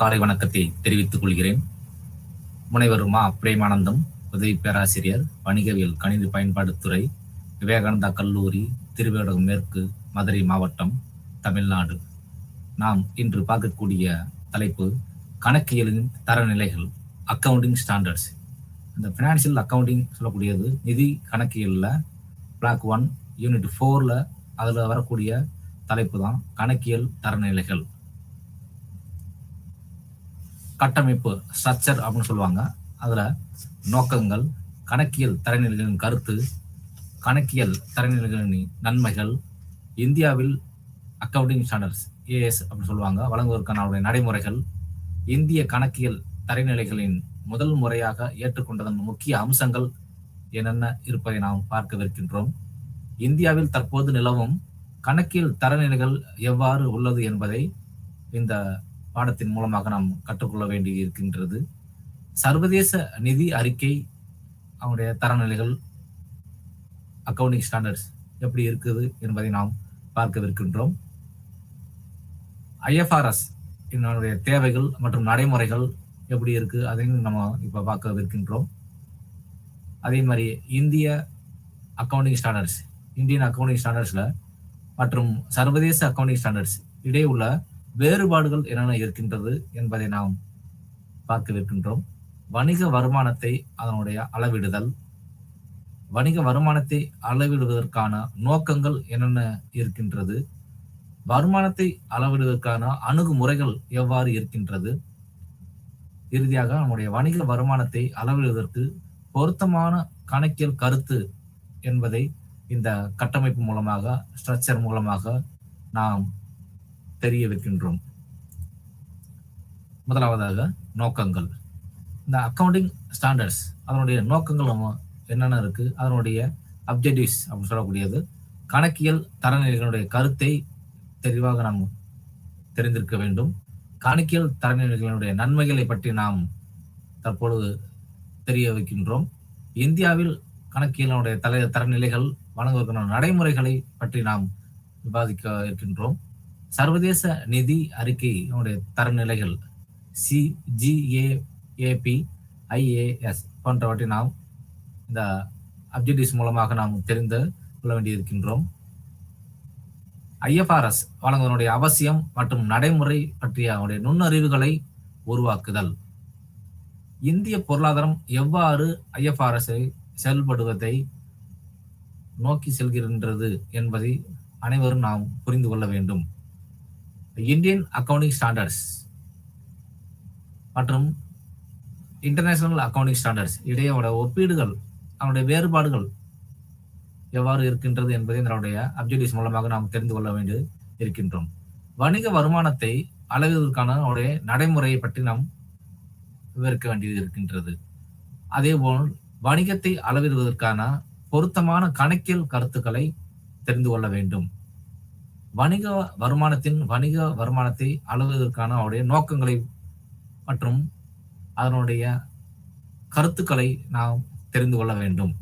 காலை வணக்கத்தை தெரிவித்துக் கொள்கிறேன். முனைவர் மா பிரேமானந்தம், உதவி பேராசிரியர், வணிகவியல் கணினி பயன்பாடுத்துறை, விவேகானந்தா கல்லூரி, திருவேடகம் மேற்கு, மதுரை மாவட்டம், தமிழ்நாடு. நாம் இன்று பார்க்கக்கூடிய தலைப்பு கணக்கியலின் தரநிலைகள், அக்கவுண்டிங் ஸ்டாண்டர்ட்ஸ். இந்த ஃபினான்ஷியல் அக்கவுண்டிங் சொல்லக்கூடியது நிதி கணக்கியலில் பிளாக் 1 யூனிட் 4ல் அதில் வரக்கூடிய தலைப்பு தான் கணக்கியல் தரநிலைகள். கட்டமைப்பு, ஸ்ட்ரக்சர் அப்படின்னு சொல்லுவாங்க. அதில் நோக்கங்கள், கணக்கியல் தரநிலைகளின் கருத்து, கணக்கியல் தரநிலைகளின் நன்மைகள், இந்தியாவில் அக்கவுண்டிங் ஸ்டாண்டர்ட்ஸ் ஏஎஸ் அப்படின்னு சொல்லுவாங்க வழங்குவதற்கான அவருடைய நடைமுறைகள், இந்திய கணக்கியல் தரநிலைகளின் முதல் முறையாக ஏற்றுக்கொண்டதன் முக்கிய அம்சங்கள் என்னென்ன இருப்பதை நாம் பார்க்கவிருக்கின்றோம். இந்தியாவில் தற்போது நிலவும் கணக்கியல் தரநிலைகள் எவ்வாறு உள்ளது என்பதை இந்த பாடத்தின் மூலமாக நாம் கற்றுக்கொள்ள வேண்டி இருக்கின்றது. சர்வதேச நிதி அறிக்கை அவனுடைய தரநிலைகள், அக்கவுண்டிங் ஸ்டாண்டர்ட்ஸ் எப்படி இருக்குது என்பதை நாம் பார்க்கவிருக்கின்றோம். ஐஎஃப்ஆர்எஸ் இதனுடைய தேவைகள் மற்றும் நடைமுறைகள் எப்படி இருக்கு அதையும் நம்ம இப்ப பார்க்கவிருக்கின்றோம். அதே மாதிரி இந்திய அக்கவுண்டிங் ஸ்டாண்டர்ட்ஸ், இந்தியன் அக்கவுண்டிங் ஸ்டாண்டர்ட்ஸ்ல மற்றும் சர்வதேச அக்கவுண்டிங் ஸ்டாண்டர்ட்ஸ் இடையே உள்ள வேறுபாடுகள் என்னென்ன இருக்கின்றது என்பதை நாம் பார்க்கவிருக்கின்றோம். வணிக வருமானத்தை அதனுடைய அளவிடுதல், வணிக வருமானத்தை அளவிடுவதற்கான நோக்கங்கள் என்னென்ன இருக்கின்றது, வருமானத்தை அளவிடுவதற்கான அணுகுமுறைகள் எவ்வாறு இருக்கின்றது, இறுதியாக நம்முடைய வணிக வருமானத்தை அளவிடுவதற்கு பொருத்தமான கணக்கியல் கருத்து என்பதை இந்த கட்டமைப்பு மூலமாக, ஸ்ட்ரக்சர் மூலமாக நாம் தெரிய வைக்கின்றோம். முதலாவதாக நோக்கங்கள். இந்த அக்கவுண்டிங் ஸ்டாண்டர்ட்ஸ் அதனுடைய நோக்கங்கள் என்னென்ன இருக்கு, அதனுடைய அப்ஜெக்டிவ்ஸ் அப்படின்னு சொல்லக்கூடியது கணக்கியல் தரநிலைகளுடைய கருத்தை தெளிவாக நாம் தெரிந்திருக்க வேண்டும். கணக்கியல் தரநிலைகளுடைய நன்மைகளை பற்றி நாம் தற்பொழுது தெரிய வைக்கின்றோம். இந்தியாவில் கணக்கியலுடைய தரநிலைகள் வழங்குவதற்கான நடைமுறைகளை பற்றி நாம் விவாதிக்க இருக்கின்றோம். சர்வதேச நிதி அறிக்கை தரநிலைகள் CGAAP, IAS போன்றவற்றை நாம் இந்த அப்ஜெக்டிவ்ஸ் மூலமாக நாம் தெரிந்து கொள்ள வேண்டியிருக்கின்றோம். IFRS வழங்குவதனுடைய அவசியம் மற்றும் நடைமுறை பற்றிய அவருடைய நுண்ணறிவுகளை உருவாக்குதல். இந்திய பொருளாதாரம் எவ்வாறு IFRS-ஐ செயல்படுவதை நோக்கி செல்கின்றது என்பதை அனைவரும் நாம் புரிந்து கொள்ள வேண்டும். இந்தியன் அக்கவுண்டிங் ஸ்டாண்டர்ட்ஸ் மற்றும் இன்டர்நேஷனல் அக்கவுண்டிங் ஸ்டாண்டர்ட்ஸ் இடையே ஒப்பீடுகள், அவனுடைய வேறுபாடுகள் எவ்வாறு இருக்கின்றது என்பதை இதனுடைய அப்ஜெக்டிவ்ஸ் மூலமாக நாம் தெரிந்து கொள்ள வேண்டி இருக்கின்றோம். வணிக வருமானத்தை அளவிடுவதற்கான அவருடைய நடைமுறையை பற்றி நாம் விவரிக்க வேண்டியது இருக்கின்றது. அதேபோல் வணிகத்தை அளவிடுவதற்கான பொருத்தமான கணக்கியல் கருத்துக்களை தெரிந்து கொள்ள வேண்டும். வணிக வருமானத்தை அளவிடுவதற்கான அவருடைய நோக்கங்களை மற்றும் அதனுடைய கருத்துக்களை நாம் தெரிந்து கொள்ள வேண்டும்.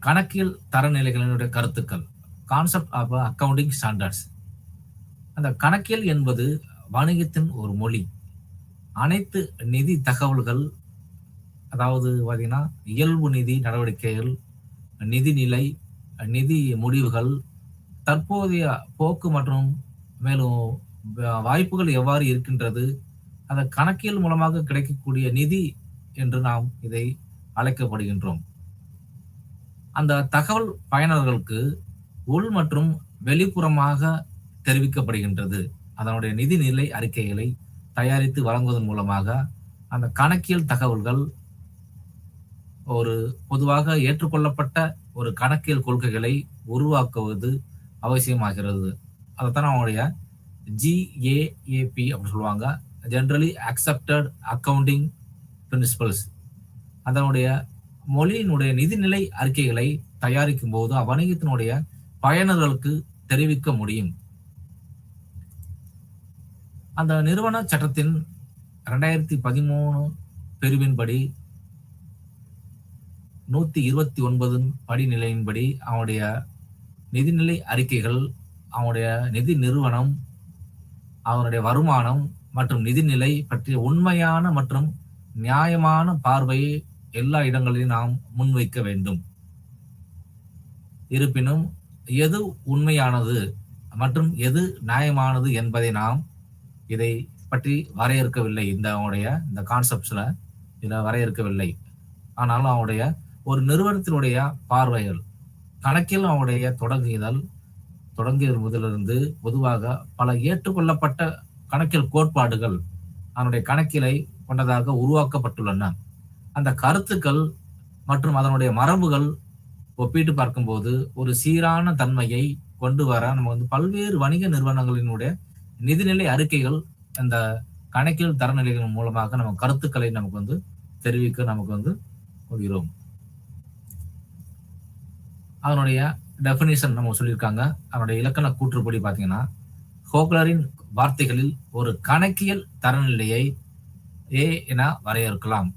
கணக்கியல் தரநிலைகளினுடைய கருத்துக்கள், கான்செப்ட் ஆஃப் அக்கவுண்டிங் ஸ்டாண்டர்ட்ஸ். அந்த கணக்கியல் என்பது வணிகத்தின் ஒரு மொழி. அனைத்து நிதி தகவல்கள், அதாவது பார்த்தீங்கன்னா இயல்பு நிதி நடவடிக்கைகள், நிதிநிலை, நிதி முடிவுகள், தற்போதைய போக்கு மற்றும் மேலும் வாய்ப்புகள் எவ்வாறு இருக்கின்றது, அந்த கணக்கியல் மூலமாக கிடைக்கக்கூடிய நிதி என்று நாம் இதை அழைக்கப்படுகின்றோம். அந்த தகவல் பயனர்களுக்கு உள் மற்றும் வெளிப்புறமாக தெரிவிக்கப்படுகின்றது. அதனுடைய நிதிநிலை அறிக்கைகளை தயாரித்து வழங்குவதன் மூலமாக அந்த கணக்கியல் தகவல்கள் ஒரு பொதுவாக ஏற்றுக்கொள்ளப்பட்ட ஒரு கணக்கியல் கொள்கைகளை உருவாக்குவது அவசியமாகிறது. அதைத்தான் அவங்களுடைய GAAP அப்படின்னு சொல்லுவாங்க, ஜெனரலி அக்செப்டட் அக்கவுண்டிங் பிரின்சிபல்ஸ். அதனுடைய மொழியினுடைய நிதிநிலை அறிக்கைகளை தயாரிக்கும் போது அவ்வணிகத்தினுடைய பயனர்களுக்கு தெரிவிக்க முடியும். அந்த நிறுவன சட்டத்தின் 2013 பிரிவின்படி 129 படிநிலையின்படி அவனுடைய நிதிநிலை அறிக்கைகள் அவனுடைய நிதி நிறுவனம், அவனுடைய வருமானம் மற்றும் நிதிநிலை பற்றிய உண்மையான மற்றும் நியாயமான பார்வையை எல்லா இடங்களிலும் நாம் முன்வைக்க வேண்டும். இருப்பினும் எது உண்மையானது மற்றும் எது நியாயமானது என்பதை நாம் இதை பற்றி வரையறுக்கவில்லை. இந்த கான்செப்ட்ஸ்ல இதை வரையறுக்கவில்லை. ஆனாலும் அவனுடைய ஒரு நிறுவனத்தினுடைய பார்வைகள் கணக்கில் அவனுடைய தொடங்கியது முதலிருந்து பொதுவாக பல ஏற்றுக்கொள்ளப்பட்ட கணக்கியல் கோட்பாடுகள் அதனுடைய கணக்கிலை கொண்டதாக உருவாக்கப்பட்டுள்ளன. அந்த கருத்துக்கள் மற்றும் அதனுடைய மரபுகள் ஒப்பிட்டு பார்க்கும்போது ஒரு சீரான தன்மையை கொண்டு வர நம்ம பல்வேறு வணிக நிறுவனங்களினுடைய நிதிநிலை அறிக்கைகள் அந்த கணக்கியல் தரநிலைகள் மூலமாக நம்ம கருத்துக்களை நமக்கு தெரிவிக்க நமக்கு கொள்கிறோம். அதனுடைய டெபினிஷன் நம்ம சொல்லியிருக்காங்க. அதனுடைய இலக்கண கூற்றுப்படி பார்த்தீங்கன்னா, ஹோக்லரின் வார்த்தைகளில் ஒரு கணக்கியல் தரநிலையை ஏ என வரையறுக்கலாம்.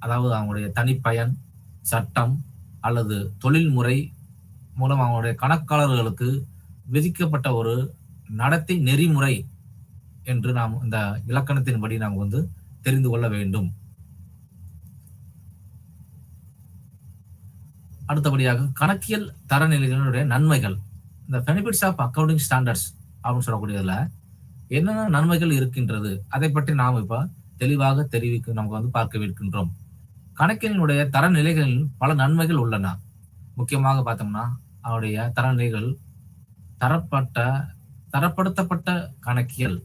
அதாவது அவங்களுடைய தனிப்பயன், சட்டம் அல்லது தொழில்முறை மூலம் அவங்களுடைய கணக்காளர்களுக்கு விதிக்கப்பட்ட ஒரு நடத்தை நெறிமுறை என்று நாம் இந்த இலக்கணத்தின்படி நாம் தெரிந்து கொள்ள வேண்டும். அடுத்தபடியாக கணக்கியல் தரநிலைகளுடைய நன்மைகள், இந்த பெனிஃபிட்ஸ் ஆஃப் அக்கவுண்டிங் ஸ்டாண்டர்ட்ஸ் அப்படின்னு சொல்லக்கூடியதுல என்னென்ன நன்மைகள் இருக்கின்றது அதை பற்றி நாம் இப்ப தெளிவாக தெரிவிக்க நமக்கு பார்க்க இருக்கின்றோம். கணக்கினுடைய தரநிலைகளில் பல நன்மைகள் உள்ளன. முக்கியமாக பார்த்தோம்னா அவருடைய தரநிலைகள் தரப்படுத்தப்பட்ட கணக்கியல்.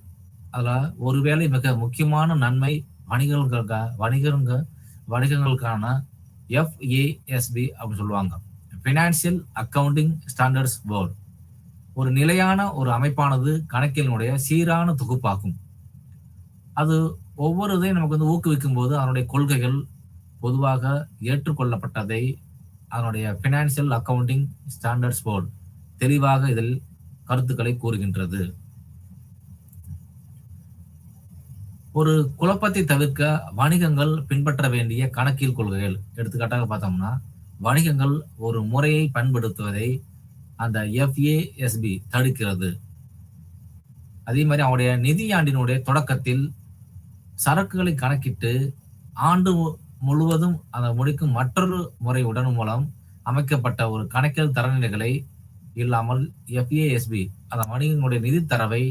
அதுல ஒருவேளை மிக முக்கியமான நன்மை வணிகங்களுக்கான FASB அப்படின்னு சொல்லுவாங்க, பினான்சியல் அக்கவுண்டிங் ஸ்டாண்டர்ட்ஸ் போர்டு. ஒரு நிலையான ஒரு அமைப்பானது கணக்கினுடைய சீரான தொகுப்பாகும். அது ஒவ்வொரு இதையும் நமக்கு ஊக்குவிக்கும் போது அதனுடைய கொள்கைகள் பொதுவாக ஏற்றுக்கொள்ளப்பட்டதை அதனுடைய பினான்சியல் அக்கவுண்டிங் ஸ்டாண்டர்ட்ஸ் போர்டு தெளிவாக இதில் கருத்துக்களை கூறுகின்றது. ஒரு குழப்பத்தை தவிர்க்க வணிகங்கள் பின்பற்ற வேண்டிய கணக்கியல் கொள்கைகள். எடுத்துக்காட்டாக பார்த்தோம்னா, வணிகங்கள் ஒரு முறையை பயன்படுத்துவதை அந்த FASB தடுக்கிறது. அதே மாதிரி அவனுடைய நிதியாண்டினுடைய தொடக்கத்தில் சரக்குகளை கணக்கிட்டு ஆண்டு முழுவதும் அதை முடிக்கும் மற்றொரு முறையுடன் மூலம் அமைக்கப்பட்ட ஒரு கணக்கியல் தரநிலைகளை இல்லாமல் FASB அந்த வணிகங்களுடைய நிதி தரவை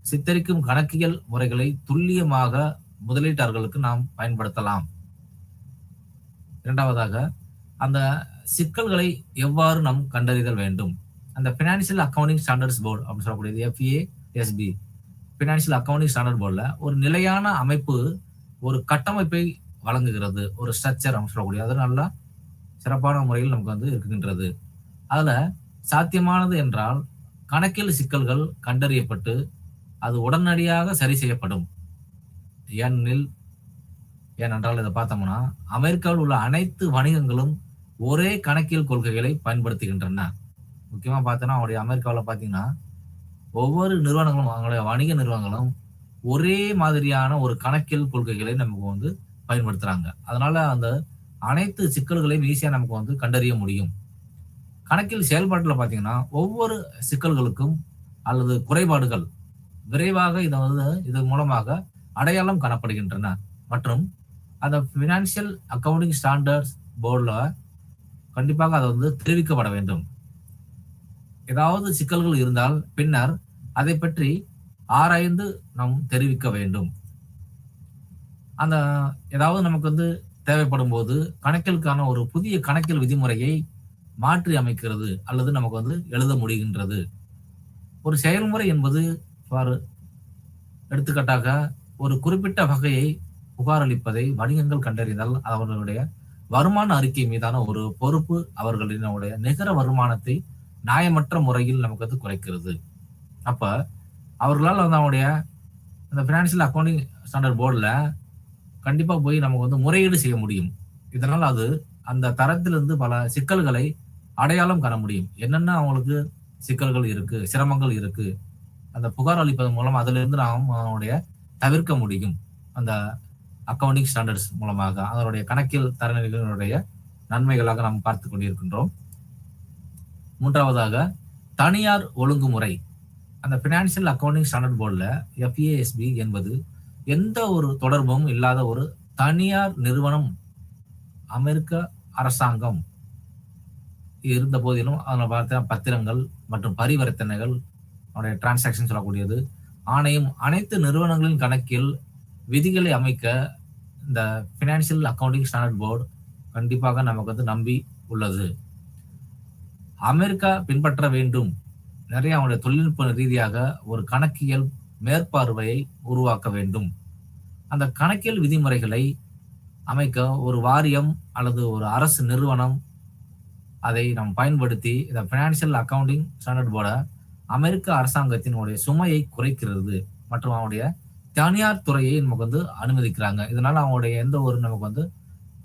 சித்தரிக்கும் கணக்கியல் முறைகளை துல்லியமாக முதலீட்டாளர்களுக்கு நாம் பயன்படுத்தலாம். இரண்டாவதாக, அந்த சிக்கல்களை எவ்வாறு நாம் கண்டறிதல் வேண்டும். அந்த பினான்சியல் அக்கவுண்டிங் ஸ்டாண்டர்ட்ஸ் போர்டு அப்படின்னு சொல்லக்கூடியது FASB பினான்சியல் அக்கவுண்டிங் ஸ்டாண்டர்ட் போர்டுல ஒரு நிலையான அமைப்பு, ஒரு கட்டமைப்பை வழங்குகிறது. ஒரு ஸ்ட்ரக்சர் அப்படின்னு சொல்லக்கூடிய அது நல்லா சிறப்பான முறையில் நமக்கு இருக்கின்றது. அதுல சாத்தியமானது என்றால் கணக்கியல் சிக்கல்கள் கண்டறியப்பட்டு அது உடனடியாக சரி செய்யப்படும். ஏனென்றால் இதை பார்த்தோம்னா அமெரிக்காவில் உள்ள அனைத்து வணிகங்களும் ஒரே கணக்கியல் கொள்கைகளை பயன்படுத்துகின்றன. முக்கியமா பார்த்தோன்னா அவருடைய அமெரிக்காவில் பார்த்தீங்கன்னா ஒவ்வொரு நிறுவனங்களும் அவங்களுடைய வணிக நிறுவனங்களும் ஒரே மாதிரியான ஒரு கணக்கியல் கொள்கைகளை நமக்கு பயன்படுத்துறாங்க. அதனால அந்த அனைத்து சிக்கல்களையும் ஈஸியா நமக்கு கண்டறிய முடியும். கணக்கியல் செயல்பாட்டில் பார்த்தீங்கன்னா ஒவ்வொரு சிக்கல்களுக்கும் அல்லது குறைபாடுகள் விரைவாக இது மூலமாக அடையாளம் காணப்படுகின்றன மற்றும் அந்த பினான்சியல் அக்கவுண்டிங் ஸ்டாண்டர்ட்ஸ் போர்டுல கண்டிப்பாக அதை தெரிவிக்கப்பட வேண்டும். ஏதாவது சிக்கல்கள் இருந்தால் பின்னர் அதை பற்றி ஆராய்ந்து நாம் தெரிவிக்க வேண்டும். அந்த ஏதாவது நமக்கு தேவைப்படும் போது கணக்கியலுக்கான ஒரு புதிய கணக்கியல் விதிமுறையை மாற்றி அமைக்கிறது அல்லது நமக்கு எழுத முடிகின்றது. ஒரு செயல்முறை என்பது எடுத்துக்காட்டாக ஒரு குறிப்பிட்ட வகையை புகாரளிப்பதை வணிகங்கள் கண்டறிந்தால் அவர்களுடைய வருமான அறிக்கை மீதான ஒரு பொறுப்பு அவர்களினுடைய நிகர வருமானத்தை நியாயமற்ற முறையில் நமக்கு குறைக்கிறது. அப்ப அவர்களால் அவனுடைய அந்த பினான்சியல் அக்கவுண்டிங் ஸ்டாண்டர்ட் போர்டுல கண்டிப்பா போய் நமக்கு முறையீடு செய்ய முடியும். இதனால் அது அந்த தரத்திலிருந்து பல சிக்கல்களை அடையாளம் காண முடியும். என்னென்ன அவங்களுக்கு சிக்கல்கள் இருக்கு, சிரமங்கள் இருக்கு, அந்த புகார் அளிப்பதன் மூலம் அதிலிருந்து நாம் அவனுடைய தவிர்க்க முடியும். அந்த அக்கவுண்டிங் ஸ்டாண்டர்ட்ஸ் மூலமாக அதனுடைய கணக்கியல் தரநிலைகளுடைய நன்மைகளாக நாம் பார்த்து கொண்டிருக்கின்றோம். மூன்றாவதாக, தனியார் ஒழுங்குமுறை. அந்த ஃபினான்சியல் அக்கவுண்டிங் ஸ்டாண்டர்ட் போர்டில் எஃப்ஏஎஸ்பி என்பது எந்த ஒரு தொடர்பும் இல்லாத ஒரு தனியார் நிறுவனம். அமெரிக்க அரசாங்கம் இருந்த போதிலும் அதில் பார்த்த பத்திரங்கள் மற்றும் பரிவர்த்தனைகள், அவருடைய டிரான்சாக்ஷன் சொல்லக்கூடியது, ஆணையம், அனைத்து நிறுவனங்களின் கணக்கில் விதிகளை அமைக்க இந்த ஃபினான்சியல் அக்கவுண்டிங் ஸ்டாண்டர்ட் போர்டு கண்டிப்பாக நமக்கு நம்பி உள்ளது. அமெரிக்கா பின்பற்ற வேண்டும். நிறைய அவங்களுடைய தொழில்நுட்ப ரீதியாக ஒரு கணக்கியல் மேற்பார்வையை உருவாக்க வேண்டும். அந்த கணக்கியல் விதிமுறைகளை அமைக்க ஒரு வாரியம் அல்லது ஒரு அரசு நிறுவனம் அதை நாம் பயன்படுத்தி இந்த ஃபினான்சியல் அக்கவுண்டிங் ஸ்டாண்டர்ட் போர்டை அமெரிக்க அரசாங்கத்தினுடைய சுமையை குறைக்கிறது மற்றும் அவனுடைய தனியார் துறையை நமக்கு அனுமதிக்கிறாங்க. இதனால அவங்களுடைய எந்த ஒரு நமக்கு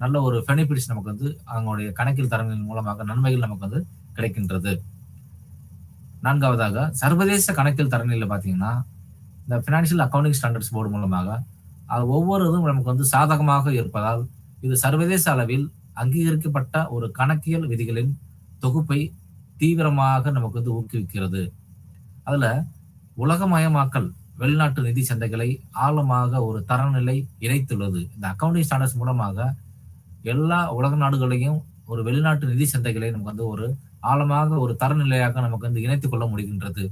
நல்ல ஒரு பெனிஃபிட்ஸ் நமக்கு அவங்களுடைய கணக்கியல் தரங்களின் மூலமாக நன்மைகள் நமக்கு கிடைக்கின்றது. நான்காவதாக, சர்வதேச கணக்கியல் தரநிலையில் பார்த்தீங்கன்னா இந்த ஃபினான்சியல் அக்கவுண்டிங் ஸ்டாண்டர்ட்ஸ் போர்டு மூலமாக அது ஒவ்வொரு இதுவும் நமக்கு சாதகமாக இருப்பதால் இது சர்வதேச அளவில் அங்கீகரிக்கப்பட்ட ஒரு கணக்கியல் விதிகளின் தொகுப்பை தீவிரமாக நமக்கு ஊக்குவிக்கிறது. அதுல உலகமயமாக்கல் வெளிநாட்டு நிதி சந்தைகளை ஆழமாக ஒரு தரநிலை இணைத்துள்ளது. இந்த அக்கவுண்டிங் ஸ்டாண்டர்ட்ஸ் மூலமாக எல்லா உலக நாடுகளையும் ஒரு வெளிநாட்டு நிதி சந்தைகளை நமக்கு ஒரு ஆழமாக ஒரு தரநிலையாக நமக்கு இணைத்துக் கொள்ள முடிகின்றது.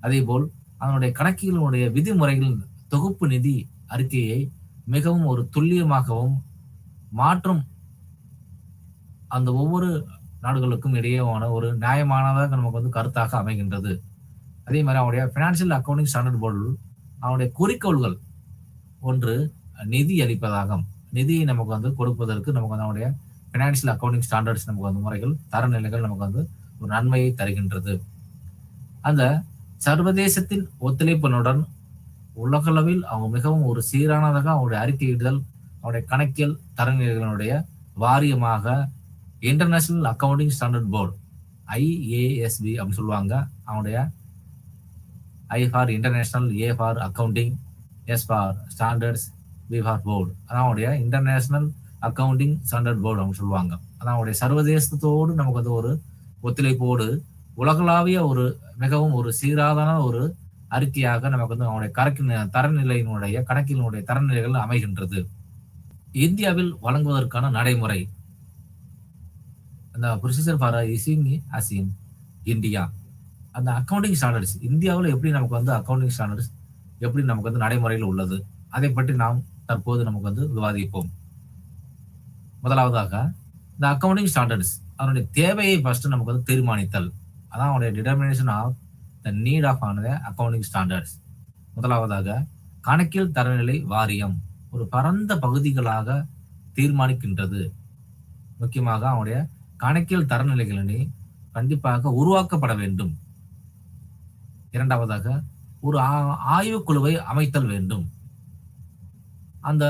அதே போல் அதனுடைய கணக்கியலுடைய விதிமுறைகளின் தொகுப்பு நிதி அறிக்கையை மிகவும் ஒரு துல்லியமாகவும் மாற்றும் அந்த ஒவ்வொரு நாடுகளுக்கும் இடையேயான ஒரு நியாயமானதாக நமக்கு கருத்தாக அமைகின்றது. அதே மாதிரி அவனுடைய ஃபினான்சியல் அக்கவுண்டிங் ஸ்டாண்டர்ட் போர்டில் அவனுடைய குறிக்கோள்கள் ஒன்று நிதி அளிப்பதாகும். நிதியை நமக்கு கொடுப்பதற்கு நமக்கு அவனுடைய ஃபினான்சியல் அக்கவுண்டிங் ஸ்டாண்டர்ட்ஸ் நமக்கு முறைகள் தரநிலைகள் நமக்கு ஒரு நன்மையை தருகின்றது. அந்த சர்வதேசத்தின் ஒத்துழைப்பினுடன் உலகளவில் அவங்க மிகவும் ஒரு சீரானதாக அவனுடைய அறிக்கையிடுதல் அவனுடைய கணக்கியல் தரநிலைகளுடைய வாரியமாக international accounting standard board IASB அப்படின்னு சொல்லுவாங்க. அவனுடைய I for international, A for accounting, S for standards, B for board. அதான் இன்டர்நேஷனல் அக்கவுண்டிங் ஸ்டாண்டர்ட் போர்டு அப்படின்னு சொல்லுவாங்க. அதான் சர்வதேசத்தோடு நமக்கு ஒரு ஒத்துழைப்போடு உலகளாவிய ஒரு மிகவும் ஒரு சீராதான ஒரு அறிக்கையாக நமக்கு அவனுடைய தரநிலையினுடைய கணக்கினுடைய தரநிலைகள் அமைகின்றது. இந்தியாவில் வழங்குவதற்கான நடைமுறை அந்த procedure for issuing AS in India. அந்த அக்கவுண்டிங் ஸ்டாண்டர்ட்ஸ் இந்தியாவில் எப்படி நமக்கு அக்கவுண்டிங் ஸ்டாண்டர்ட்ஸ் எப்படி நமக்கு நடைமுறையில் உள்ளது, அதை பற்றி நாம் தற்போது நமக்கு விவாதிப்போம். முதலாவதாக இந்த அக்கவுண்டிங் ஸ்டாண்டர்ட்ஸ் அதனுடைய தேவையை ஃபர்ஸ்ட் நமக்கு தீர்மானித்தல். அதான் அவனுடைய determination of the need of ஆனது அக்கவுண்டிங் ஸ்டாண்டர்ட்ஸ். முதலாவதாக கணக்கியல் தரநிலை வாரியம் ஒரு பரந்த பகுதிகளாக தீர்மானிக்கின்றது. முக்கியமாக அவனுடைய கணக்கியல் தரநிலைகளினை கண்டிப்பாக உருவாக்கப்பட வேண்டும். இரண்டாவதாக ஒரு ஆய்வு குழுவை அமைத்தல் வேண்டும். அந்த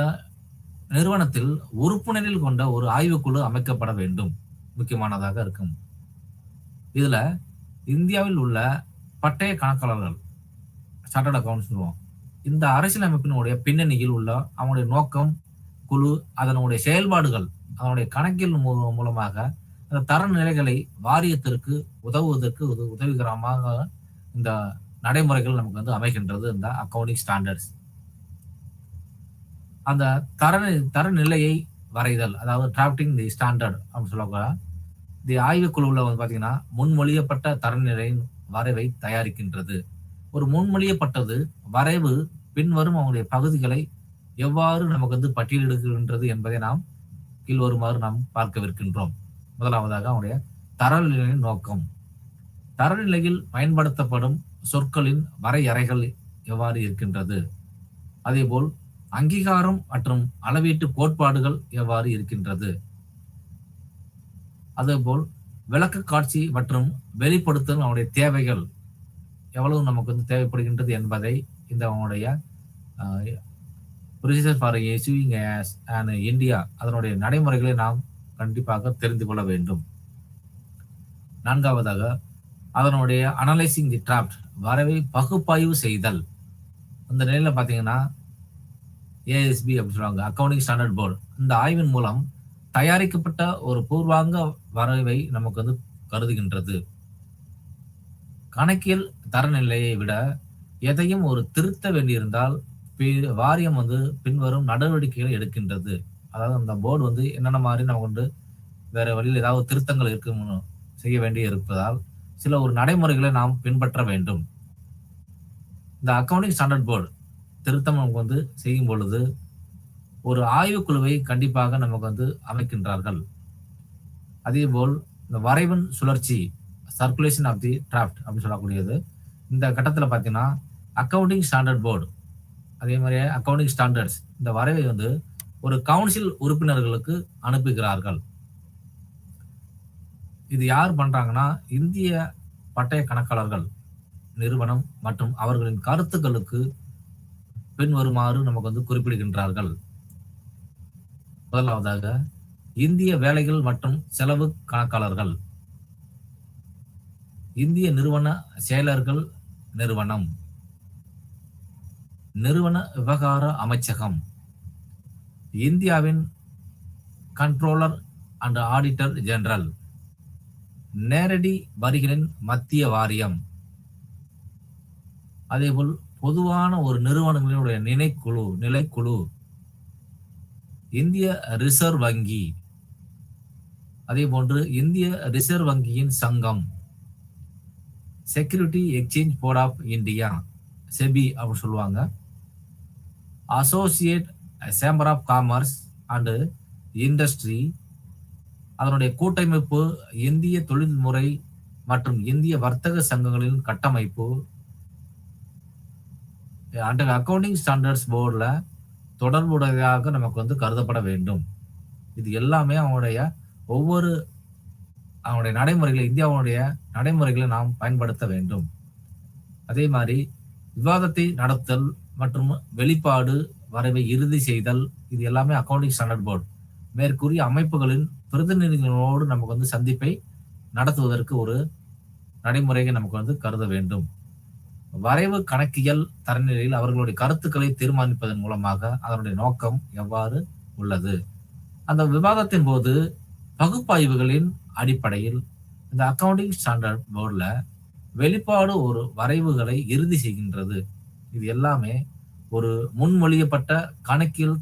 நிறுவனத்தில் உறுப்பினரில் கொண்ட ஒரு ஆய்வுக்குழு அமைக்கப்பட வேண்டும், முக்கியமானதாக இருக்கும். இதுல இந்தியாவில் உள்ள பட்டய கணக்காளர்கள், சார்ட்டர்ட் அக்கவுண்ட்ஸ் சொல்லுவோம், இந்த அரசியலமைப்பினுடைய பின்னணியில் உள்ள அவனுடைய நோக்கம், குழு, அதனுடைய செயல்பாடுகள், அதனுடைய கணக்கியல் மூலமாக அந்த தரநிலைகளை வாரியத்திற்கு உதவுவதற்கு உதவிகரமாக இந்த நடைமுறைகள் நமக்கு அமைகின்றது இந்த அக்கவுண்டிங் ஸ்டாண்டர்ட்ஸ். அந்த தரநிலையை வரைதல், அதாவது டிராஃப்டிங் தி ஸ்டாண்டர்ட் அப்படின்னு சொல்லக்கூடாது. தி ஆய்வுக்குழுவில் பார்த்தீங்கன்னா முன்மொழியப்பட்ட தரநிலையின் வரைவை தயாரிக்கின்றது. ஒரு முன்மொழியப்பட்டது வரைவு பின்வரும் அவங்களுடைய பகுதிகளை எவ்வாறு நமக்கு பட்டியலிடுகின்றது என்பதை நாம் கீழ்வருமாறு நாம் பார்க்கவிருக்கின்றோம். முதலாவதாக அவனுடைய தரநிலையின் நோக்கம், தரநிலையில் பயன்படுத்தப்படும் சொற்களின் வரையறைகள் எவ்வாறு இருக்கின்றது, அதேபோல் அங்கீகாரம் மற்றும் அளவீட்டு கோட்பாடுகள் எவ்வாறு இருக்கின்றது, அதேபோல் விளக்க காட்சி மற்றும் வெளிப்படுத்தல் அவனுடைய தேவைகள் எவ்வளவு நமக்கு தேவைப்படுகின்றது என்பதை இந்த அவனுடைய procedure for issuing AS in India அதனுடைய நடைமுறைகளை நாம் கண்டிப்பாக தெரிந்து கொள்ள வேண்டும். நான்காவதாக அதனுடைய அனலைசிங் தி டிராஃப்ட் வரைவை பகுப்பாய்வு செய்தல். அந்த நிலையில பார்த்தீங்கன்னா ASB அப்படின்னு சொல்லுவாங்க, அக்கவுண்டிங் ஸ்டாண்டர்ட் போர்டு. இந்த ஆய்வின் மூலம் தயாரிக்கப்பட்ட ஒரு பூர்வாங்க வரைவை நமக்கு கருதுகின்றது. கணக்கியல் தரநிலையை விட எதையும் ஒரு திருத்த வேண்டியிருந்தால் வாரியம் பின்வரும் நடவடிக்கைகளை எடுக்கின்றது. அதாவது அந்த போர்டு என்னென்ன மாதிரி நம்ம வேற வழியில் ஏதாவது திருத்தங்கள் செய்ய வேண்டி இருப்பதால் சில ஒரு நடைமுறைகளை நாம் பின்பற்ற வேண்டும். இந்த அக்கவுண்டிங் ஸ்டாண்டர்ட் போர்டு திருத்தம் நமக்கு செய்யும் பொழுது ஒரு ஆய்வுக்குழுவை கண்டிப்பாக நமக்கு அமைக்கின்றார்கள். அதேபோல் இந்த வரைவின் சுழற்சி சர்க்குலேஷன் ஆஃப் தி டிராஃப்ட் அப்படின்னு சொல்லக்கூடியது இந்த கட்டத்தில் பார்த்தீங்கன்னா அக்கவுண்டிங் ஸ்டாண்டர்ட் போர்டு அதே மாதிரி அக்கவுண்டிங் ஸ்டாண்டர்ட்ஸ் இந்த வரைவை ஒரு கவுன்சில் உறுப்பினர்களுக்கு அனுப்புகிறார்கள். இது யார் பண்றாங்கன்னா இந்திய பட்டய கணக்காளர்கள் நிறுவனம் மற்றும் அவர்களின் கருத்துக்களுக்கு பின்வருமாறு நமக்கு குறிப்பிடுகின்றார்கள். முதலாவதாக இந்திய வேலைகள் மற்றும் செலவு கணக்காளர்கள், இந்திய நிறுவன செயலர்கள் நிறுவனம், நிறுவன விவகார அமைச்சகம், இந்தியாவின் கண்ட்ரோலர் அண்ட் ஆடிட்டர் ஜெனரல், நேரடி வரிகளின் மத்திய வாரியம், அதேபோல் பொதுவான ஒரு நிறுவனங்களுடைய நிலைக்குழு, இந்திய ரிசர்வ் வங்கி, அதே போன்று இந்திய ரிசர்வ் வங்கியின் சங்கம், securities exchange board of India SEBI அப்படின்னு சொல்லுவாங்க, associate chamber of commerce and industry, அதனுடைய கூட்டமைப்பு இந்திய தொழில்முறை மற்றும் இந்திய வர்த்தக சங்கங்களின் கட்டமைப்பு. அண்டர் அக்கவுண்டிங் ஸ்டாண்டர்ட்ஸ் போர்டுல தொடர்புடையதாக நமக்கு கருதப்பட வேண்டும். இது எல்லாமே அவனுடைய நடைமுறைகளை இந்தியாவுடைய நடைமுறைகளை நாம் பயன்படுத்த வேண்டும். அதே மாதிரி விவாதத்தை நடத்தல் மற்றும் வெளிப்பாடு வரைவை இறுதி செய்தல் இது எல்லாமே அக்கவுண்டிங் ஸ்டாண்டர்ட் போர்டு மேற்கூறிய அமைப்புகளின் பிரதிநிதிகளோடு நமக்கு சந்திப்பை நடத்துவதற்கு ஒரு நடைமுறையை நமக்கு கருத வேண்டும். வரைவு கணக்கியல் தரநிலையில் அவர்களுடைய கருத்துக்களை தீர்மானிப்பதன் மூலமாக அதனுடைய நோக்கம் எவ்வாறு உள்ளது. அந்த விவாதத்தின் போது பகுப்பாய்வுகளின் அடிப்படையில் இந்த அக்கவுண்டிங் ஸ்டாண்டர்ட் போர்டுல வெளிப்பாடு ஒரு வரைவுகளை இறுதி செய்கின்றது. இது எல்லாமே ஒரு முன்மொழியப்பட்ட கணக்கியல்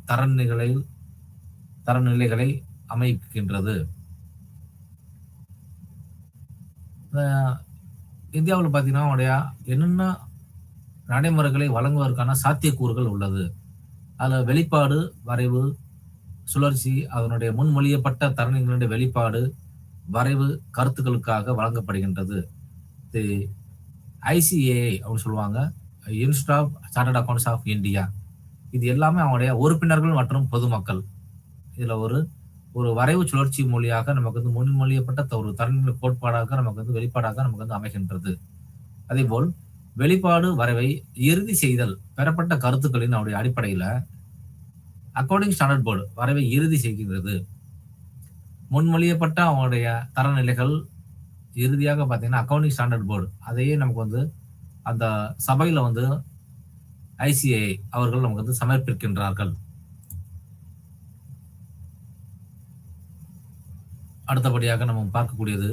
தரநிலைகளை அமைக்கின்றது. இந்தியாவில் பார்த்தீங்கன்னா அவனுடைய என்னென்ன நடைமுறைகளை வழங்குவதற்கான சாத்தியக்கூறுகள் உள்ளது. அதில் வெளிப்பாடு வரைவு சுழற்சி அதனுடைய முன்மொழியப்பட்ட தரநிலைகளுடைய வெளிப்பாடு வரைவு கருத்துக்களுக்காக வழங்கப்படுகின்றது. ஐசிஏஐ அப்படின்னு சொல்லுவாங்க, institute of chartered accounts of India. இது எல்லாமே அவனுடைய உறுப்பினர்கள் மற்றும் பொதுமக்கள். இதுல ஒரு வரைவு சுழற்சி மொழியாக நமக்கு முன்மொழியப்பட்ட ஒரு தரநிலை கோட்பாடாக நமக்கு வெளிப்பாடாக நமக்கு அமைகின்றது. அதே போல் வெளிப்பாடு வரைவை இறுதி செய்தல் பெறப்பட்ட கருத்துக்களின் அவருடைய அடிப்படையில அக்கவுண்டிங் ஸ்டாண்டர்ட் போர்டு வரைவை இறுதி செய்கின்றது. முன்மொழியப்பட்ட அவங்களுடைய தரநிலைகள் இறுதியாக பார்த்தீங்கன்னா அக்கவுண்டிங் ஸ்டாண்டர்ட் போர்டு அதையே நமக்கு அந்த சபையில ஐசிஐ அவர்கள் நமக்கு சமர்ப்பிக்கின்றார்கள். அடுத்தபடியாக நம்ம பார்க்கக்கூடியது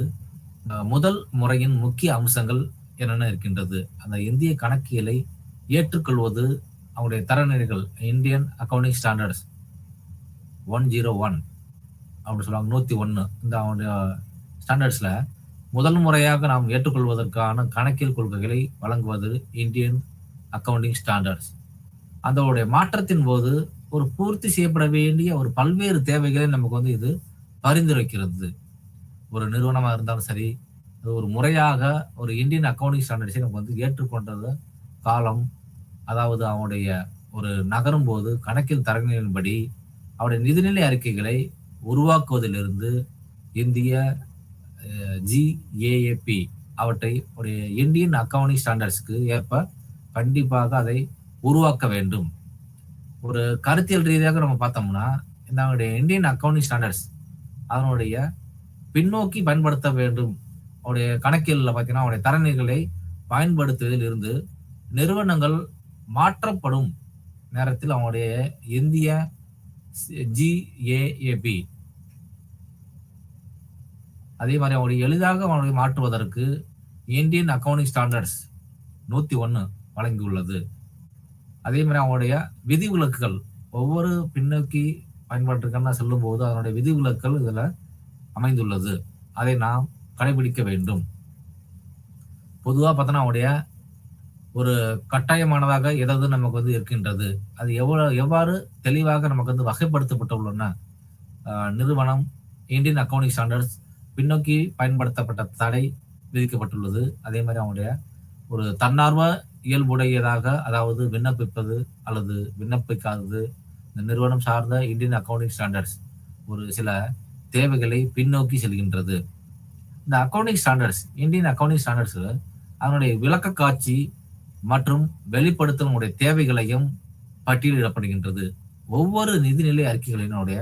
முதல் முறையின் முக்கிய அம்சங்கள் என்னென்ன இருக்கின்றது. அந்த இந்திய கணக்கியலை ஏற்றுக்கொள்வது அவருடைய தரநிலைகள் இந்தியன் அக்கவுண்டிங் ஸ்டாண்டர்ட்ஸ் 101 அப்படின்னு சொல்லுவாங்க, 101. இந்த அவனுடைய ஸ்டாண்டர்ட்ஸ்ல முதல் முறையாக நாம் ஏற்றுக்கொள்வதற்கான கணக்கியல் கொள்கைகளை வழங்குவது இந்தியன் அக்கவுண்டிங் ஸ்டாண்டர்ட்ஸ். அதோடைய மாற்றத்தின் போது ஒரு பூர்த்தி செய்யப்பட வேண்டிய ஒரு பல்வேறு தேவைகளை நமக்கு இது பரிந்துரைக்கிறது. ஒரு நிறுவனமா இருந்தாலும் சரி, ஒரு முறையாக ஒரு இந்தியன் அக்கவுண்டிங் ஸ்டாண்டர்ட்ஸை நமக்கு ஏற்றுக்கொண்டது காலம், அதாவது அவனுடைய ஒரு நகரும் போது கணக்கியல் தரங்களின்படி அவருடைய நிதிநிலை அறிக்கைகளை உருவாக்குவதிலிருந்து இந்திய GAAP அவற்றை உடைய இந்தியன் அக்கவுண்டிங் ஸ்டாண்டர்ட்ஸ்க்கு ஏற்ப கண்டிப்பாக அதை உருவாக்க வேண்டும். ஒரு கருத்தியல் ரீதியாக நம்ம பார்த்தோம்னா இந்த இந்தியன் அக்கவுண்டிங் ஸ்டாண்டர்ட்ஸ் அதனுடைய பின்னோக்கி பயன்படுத்த வேண்டும். அவருடைய கணக்கியல்ல பார்த்தீங்கன்னா அவருடைய தரநிலைகளை பயன்படுத்துவதில் இருந்து நிறுவனங்கள் மாற்றப்படும் நேரத்தில் அவனுடைய இந்திய GAAP அதே மாதிரி அவனுடைய எளிதாக அவனை மாற்றுவதற்கு இந்தியன் அக்கவுண்டிங் ஸ்டாண்டர்ட்ஸ் 101 வழங்கியுள்ளது. அதே மாதிரி அவங்களுடைய விதிவிலக்குகள் ஒவ்வொரு பின்னோக்கி பயன்பாட்டிற்கான செல்லும் போது அதனுடைய விதிவிலக்குகள் இதுல அமைந்துள்ளது. அதை நாம் கடைபிடிக்க வேண்டும். பொதுவா பார்த்தோன்னா அவருடைய ஒரு கட்டாயமானதாக எதாவது நமக்கு வந்து இருக்கின்றது. அது எவ்வாறு தெளிவாக நமக்கு வந்து வகைப்படுத்தப்பட்டுள்ளன. நிறுவனம் இந்தியன் அக்கவுண்டிங் ஸ்டாண்டர்ட்ஸ் பின்னோக்கி பயன்படுத்தப்பட்ட தடை விதிக்கப்பட்டுள்ளது. அதே மாதிரி அவங்களுடைய ஒரு தன்னார்வ இயல்புடையதாக, அதாவது விண்ணப்பிப்பது அல்லது விண்ணப்பிக்காதது, இந்த நிறுவனம் சார்ந்த இந்தியன் அக்கவுண்டிங் ஸ்டாண்டர்ட்ஸ் ஒரு சில தேவைகளை பின்னோக்கி செல்கின்றது. இந்த accounting standards Indian accounting standards அதனுடைய விளக்க காட்சி மற்றும் வெளிப்படுத்தலுடைய தேவைகளையும் பட்டியலிடப்படுகின்றது. ஒவ்வொரு நிதிநிலை அறிக்கைகளினுடைய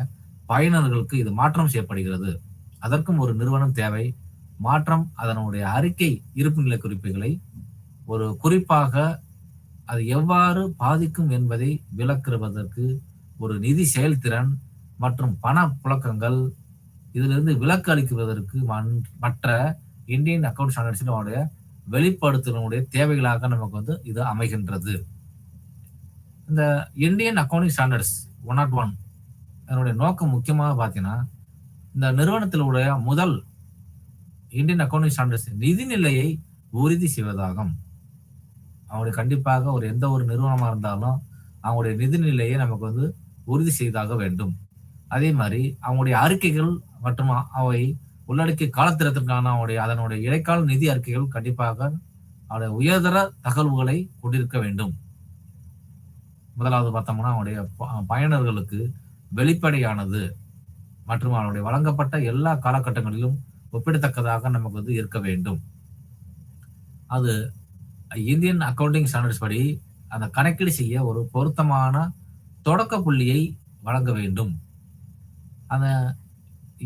பயனர்களுக்கு இது மாற்றம் செய்யப்படுகிறது. அதற்கும் ஒரு நிறுவனம் தேவை. மாற்றம் அதனுடைய அறிக்கை இருப்பு நிலை குறிப்புகளை ஒரு குறிப்பாக அது எவ்வாறு பாதிக்கும் என்பதை விளக்குவதற்கு ஒரு நிதி செயல்திறன் மற்றும் பண புழக்கங்கள் இதிலிருந்து விலக்கு அளிக்குவதற்கு மற்ற இந்தியன் அக்கவுண்ட் ஸ்டாண்டர்ட்ஸினுடைய வெளிப்படுத்தலுடைய தேவைகளாக நமக்கு வந்து இது அமைகின்றது. இந்த இந்தியன் அக்கவுண்டிங் ஸ்டாண்டர்ட்ஸ் 101 அதனுடைய நோக்கம் முக்கியமாக பார்த்தீங்கன்னா, இந்த நிறுவனத்தினுடைய முதல் இந்தியன் அக்கவுண்டிங் ஸ்டாண்டர்ட்ஸ் நிதிநிலையை உறுதி செய்வதாகும். அவங்களுடைய கண்டிப்பாக ஒரு எந்த ஒரு நிறுவனமா இருந்தாலும் அவங்களுடைய நிதிநிலையை நமக்கு வந்து உறுதி செய்தாக வேண்டும். அதே மாதிரி அவங்களுடைய அறிக்கைகள் மற்றும் அவை உள்ளடக்கிய காலத்திரத்திற்கான அதனுடைய இடைக்கால நிதி அறிக்கைகள் கண்டிப்பாக அவருடைய உயர்தர தகவல்களை கொண்டிருக்க வேண்டும். முதலாவது பார்த்தோம்னா அவருடைய பயனர்களுக்கு வெளிப்படையானது மற்றும் அவருடைய வழங்கப்பட்ட எல்லா காலகட்டங்களிலும் ஒப்பிடத்தக்கதாக நமக்கு வந்து இருக்க வேண்டும். அது இந்தியன் அக்கவுண்டிங் ஸ்டாண்டர்ட்ஸ் படி அந்த கணக்கீடு செய்ய ஒரு பொருத்தமான தொடக்க புள்ளியை வழங்க வேண்டும். அந்த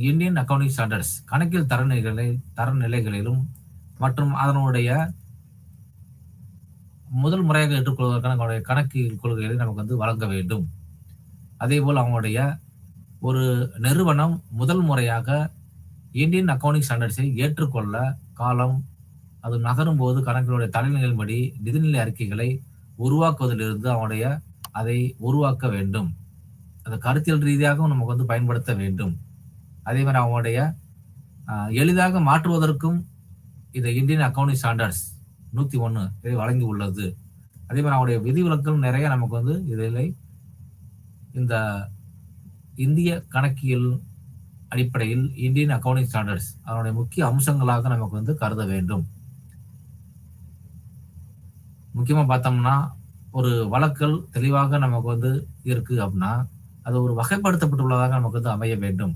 இந்தியன் அக்கவுண்டிங் ஸ்டாண்டர்ட்ஸ் கணக்கியல் தரநிலைகளிலும் மற்றும் அதனுடைய முதல் முறையாக ஏற்றுக்கொள்வதற்கான கணக்கியல் கொள்கைகளை நமக்கு வந்து வழங்க வேண்டும். அதே போல் அவங்களுடைய ஒரு நிறுவனம் முதல் முறையாக இந்தியன் அக்கவுண்டிங் ஸ்டாண்டர்ட்ஸை ஏற்றுக்கொள்ள காலம் அது நகரும் போது கணக்கினுடைய தலைநிலையின்படி நிதிநிலை அறிக்கைகளை உருவாக்குவதிலிருந்து அவனுடைய அதை உருவாக்க வேண்டும். அந்த கருத்தியல் ரீதியாகவும் நமக்கு வந்து பயன்படுத்த வேண்டும். அதே மாதிரி அவங்களுடைய எளிதாக மாற்றுவதற்கும் இந்த இந்தியன் அக்கவுண்டிங் ஸ்டாண்டர்ட்ஸ் 101 இதை வழங்கி உள்ளது. அதே மாதிரி அவங்களுடைய விதிவிலக்குகள் நிறைய நமக்கு வந்து இதில் இந்த இந்திய கணக்கியல் அடிப்படையில் இந்தியன் அக்கவுண்டிங் ஸ்டாண்டர்ட்ஸ் அதனுடைய முக்கிய அம்சங்களாக நமக்கு வந்து கருத வேண்டும். முக்கியமா பார்த்தோம்னா ஒரு வழக்கல் தெளிவாக நமக்கு வந்து இருக்கு அப்படின்னா அது ஒரு வகைப்படுத்தப்பட்டுள்ளதாக நமக்கு வந்து அமைய வேண்டும்.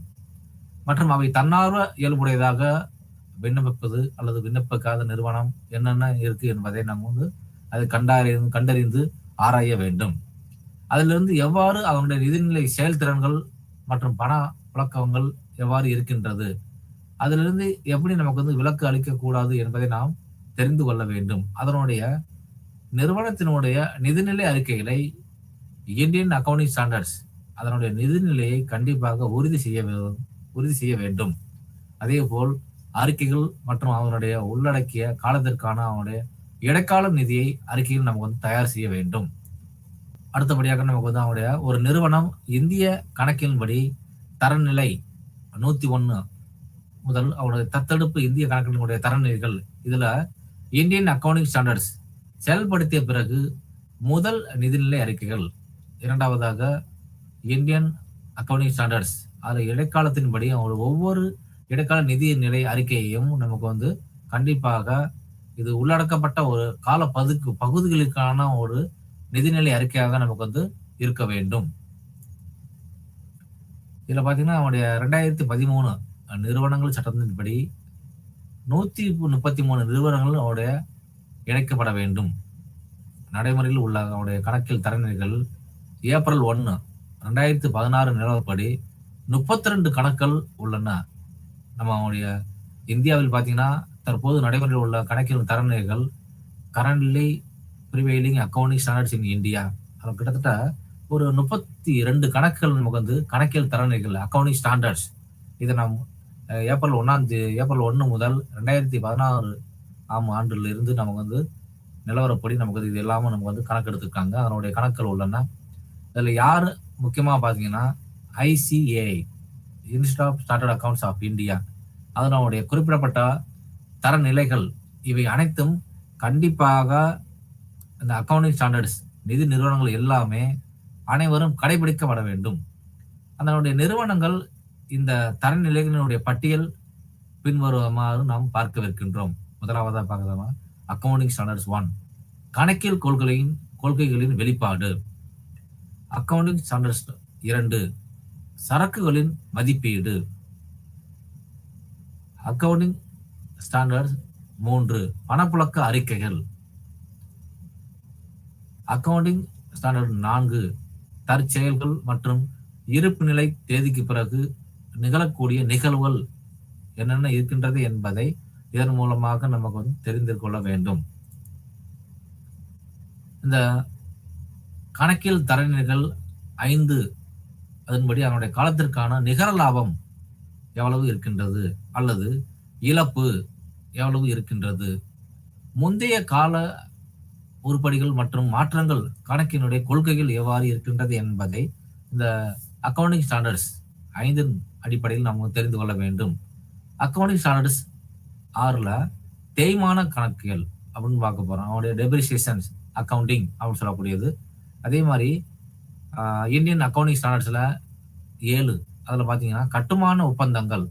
மற்றும் அவை தன்னார்வ இயல்புடையதாக விண்ணப்பிப்பது அல்லது விண்ணப்பிக்காத நிறுவனம் என்னென்ன இருக்கு என்பதை நம்ம வந்து அதை கண்டறிந்து ஆராய வேண்டும். அதிலிருந்து எவ்வாறு அதனுடைய நிதிநிலை செயல்திறன்கள் மற்றும் பண புழக்கங்கள் எவ்வாறு இருக்கின்றது, அதிலிருந்து எப்படி நமக்கு வந்து விலக்கு அளிக்கக்கூடாது என்பதை நாம் தெரிந்து கொள்ள வேண்டும். அதனுடைய நிறுவனத்தினுடைய நிதிநிலை அறிக்கைகளை இந்தியன் அக்கவுண்டிங் ஸ்டாண்டர்ட்ஸ் அதனுடைய நிதிநிலையை கண்டிப்பாக உறுதி செய்ய வேண்டும். அதே போல் அறிக்கைகள் மற்றும் அவனுடைய உள்ளடக்கிய காலத்திற்கான அவனுடைய இடைக்கால நிதியை அறிக்கைகள் நமக்கு வந்து தயார் செய்ய வேண்டும். அடுத்தபடியாக நமக்கு வந்து அவனுடைய ஒரு நிறுவனம் இந்திய கணக்கின்படி தரநிலை 101 முதல் அவனுடைய தத்தெடுப்பு இந்திய கணக்கினுடைய தரநிலைகள் இதுல இந்தியன் அக்கவுண்டிங் ஸ்டாண்டர்ட்ஸ் செயல்படுத்திய பிறகு முதல் நிதிநிலை அறிக்கைகள், இரண்டாவதாக இந்தியன் அக்கவுண்டிங் ஸ்டாண்டர்ட்ஸ் அதில் இடைக்காலத்தின்படி ஒவ்வொரு இடைக்கால நிதி நிலை அறிக்கையையும் நமக்கு வந்து கண்டிப்பாக இது உள்ளடக்கப்பட்ட ஒரு கால பகுதிகளுக்கான ஒரு நிதிநிலை அறிக்கையாக நமக்கு வந்து இருக்க வேண்டும். இதுல பாத்தீங்கன்னா அவனுடைய 2013 நிறுவனங்கள் சட்டத்தின்படி 133 நிறுவனங்கள் அவருடைய இணைக்கப்பட வேண்டும். நடைமுறையில் உள்ள அவருடைய கணக்கில் தரநிலைகள் ஏப்ரல் 1 2016 நிலவரப்படி 32 கணக்குகள் உள்ளன. நம்ம அவனுடைய இந்தியாவில் பார்த்தீங்கன்னா தற்போது நடைமுறையில் உள்ள கணக்கியல் தரநிலைகள் currently prevailing accounting standards in India அது கிட்டத்தட்ட ஒரு 32 கணக்குகள் நமக்கு வந்து கணக்கியல் தரநிலைகள் அக்கவுண்டிங் ஸ்டாண்டர்ட்ஸ் இதை நாம் ஏப்ரல் 1 முதல் 2016 ஆண்டுல இருந்து நமக்கு வந்து நிலவரப்படி நமக்கு இது எல்லாமே நமக்கு வந்து கணக்கெடுத்துருக்காங்க. அதனுடைய கணக்குகள் உள்ளன. இதுல யாரு முக்கியமா பாத்தீங்கன்னா ICAI, institute of chartered accounts of India, அதனுடைய குறிப்பிடப்பட்ட தரநிலைகள் இவை அனைத்தும் கண்டிப்பாக இந்த அக்கவுண்டிங் ஸ்டாண்டர்ட்ஸ் நிதி நிறுவனங்கள் எல்லாமே அனைவரும் கடைபிடிக்கப்பட வேண்டும். அதனுடைய நிறுவனங்கள் இந்த தரநிலைகளினுடைய பட்டியல் பின்வருமாறு நாம் பார்க்கவிருக்கின்றோம். முதலாவதா பார்க்கலாமா? அக்கவுண்டிங் ஸ்டாண்டர்ட்ஸ் 1, கணக்கியல் கொள்கைகளின் வெளிப்பாடு. அக்கவுண்டிங் ஸ்டாண்டர்ட்ஸ் 2, சரக்குகளின் மதிப்பீடு. அக்கவுண்டிங் ஸ்டாண்டர்ட்ஸ் 3, பணப்புழக்க அறிக்கைகள். அக்கவுண்டிங் ஸ்டாண்டர்ட் 4, தற்செயல்கள் மற்றும் இருப்பு நிலை தேதிக்கு பிறகு நிகழக்கூடிய நிகழ்வுகள் என்னென்ன இருக்கின்றது என்பதை இதன் மூலமாக நமக்கு வந்து தெரிந்து கொள்ள வேண்டும். இந்த கணக்கியல் தரநிலைகள் 5 அதன்படி அதனுடைய காலத்திற்கான நிகர லாபம் எவ்வளவு இருக்கின்றது அல்லது இழப்பு எவ்வளவு இருக்கின்றது, முந்தைய கால உருப்படிகள் மற்றும் மாற்றங்கள் கணக்கினுடைய கொள்கைகள் எவ்வாறு இருக்கின்றது என்பதை இந்த அக்கவுண்டிங் ஸ்டாண்டர்ட்ஸ் 5 அடிப்படையில் நாம் தெரிந்து கொள்ள வேண்டும். அக்கவுண்டிங் ஸ்டாண்டர்ட்ஸ் 6ல தேய்மான கணக்கியல் அப்படின்னு பார்க்க போறோம். அவனுடைய டெப்ரிசியேஷன்ஸ் அக்கவுண்டிங் அப்படின்னு சொல்லக்கூடியது. அதே மாதிரி இந்தியன் அக்கவுண்டிங் ஸ்டாண்டர்ட்ஸ்ல 7 அதுல பாத்தீங்கன்னா கட்டுமான ஒப்பந்தங்கள்.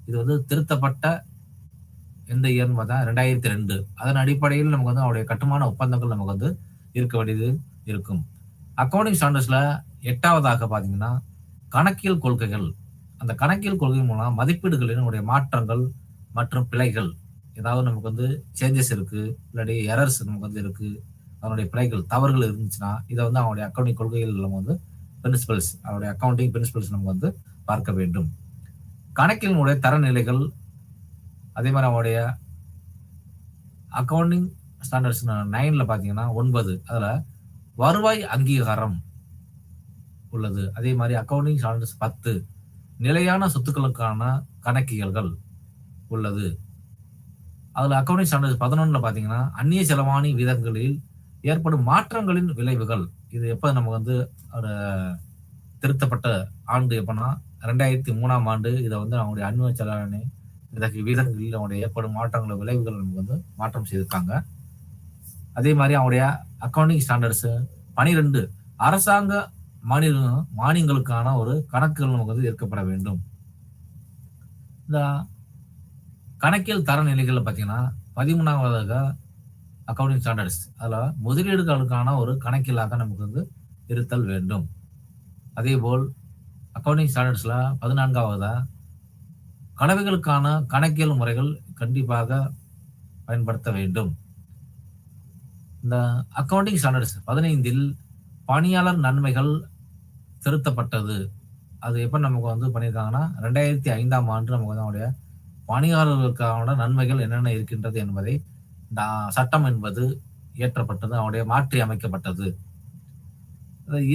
இது வந்து திருத்தப்பட்ட எந்த இயர்னு பார்த்தா 2002. அதன் அடிப்படையில் நமக்கு வந்து அவருடைய கட்டுமான ஒப்பந்தங்கள் நமக்கு வந்து இருக்க வேண்டியது இருக்கும். அக்கவுண்டிங் ஸ்டாண்டர்ட்ஸ்ல 8வதாக பாத்தீங்கன்னா கணக்கியல் கொள்கைகள். அந்த கணக்கியல் கொள்கை மூலம் மதிப்பீடுகளினுடைய மாற்றங்கள் மற்றும் பிழைகள், ஏதாவது நமக்கு வந்து சேஞ்சஸ் இருக்கு, இல்லாட்டி எரர்ஸ் நமக்கு வந்து இருக்கு, அதனுடைய பிழைகள் தவறுகள் இருந்துச்சுன்னா இதை வந்து அவனுடைய அக்கவுண்டிங் கொள்கைகள் நம்ம வந்து பிரின்சிபல்ஸ், அவருடைய அக்கவுண்டிங் பிரின்சிபல்ஸ் நம்ம வந்து பார்க்க வேண்டும். கணக்கினுடைய தரநிலைகள், அதே மாதிரி அவருடைய அக்கவுண்டிங் ஸ்டாண்டர்ட்ஸ் 9ல பாத்தீங்கன்னா 9 அதுல வருவாய் அங்கீகாரம் உள்ளது. அதே மாதிரி அக்கவுண்டிங் ஸ்டாண்டர்ட்ஸ் 10 நிலையான சொத்துக்களுக்கான கணக்கியல்கள் உள்ளது. அதுல அக்கவுண்டிங் ஸ்டாண்டர்ட்ஸ் 11ல பாத்தீங்கன்னா அந்நிய செலவாணி விதங்களில் ஏற்படும் மாற்றங்களின் விளைவுகள். இது எப்ப நமக்கு வந்து ஒரு திருத்தப்பட்ட ஆண்டு எப்பன்னா 2003ஆம் ஆண்டு. இதை வந்து அவங்களுடைய அந்நிய செலவாணி விதங்களில் அவங்களுடைய ஏற்படும் மாற்றங்கள் விளைவுகள் நமக்கு வந்து மாற்றம் செய்திருக்காங்க. அதே மாதிரி அவங்களுடைய அக்கவுண்டிங் ஸ்டாண்டர்ட்ஸ் 12 அரசாங்க மானியங்களுக்கான ஒரு கணக்குகள் நமக்கு வந்து ஏற்கப்பட வேண்டும். இந்த கணக்கியல் தரநிலைகள் பாத்தீங்கன்னா 13வதாக அக்கவுண்டிங் ஸ்டாண்டர்ட்ஸ் அதுல முதலீடுகளுக்கான ஒரு கணக்கியலாக நமக்கு வந்து இருத்தல் வேண்டும். அதே போல் அக்கவுண்டிங் ஸ்டாண்டர்ட்ஸ்ல 14வதா கலவைகளுக்கான கணக்கியல் முறைகள் கண்டிப்பாக பயன்படுத்த வேண்டும். இந்த அக்கவுண்டிங் ஸ்டாண்டர்ட்ஸ் 15ல் பணியாளர் நன்மைகள் திருத்தப்பட்டது. அது எப்ப நமக்கு வந்து பண்ணியிருக்காங்கன்னா 2005ஆம் ஆண்டு நமக்கு வந்து அவருடைய பணியாளர்களுக்கான நன்மைகள் என்னென்ன இருக்கின்றது என்பதை இந்த சட்டம் என்பது இயற்றப்பட்டது, அவருடைய மாற்றி அமைக்கப்பட்டது.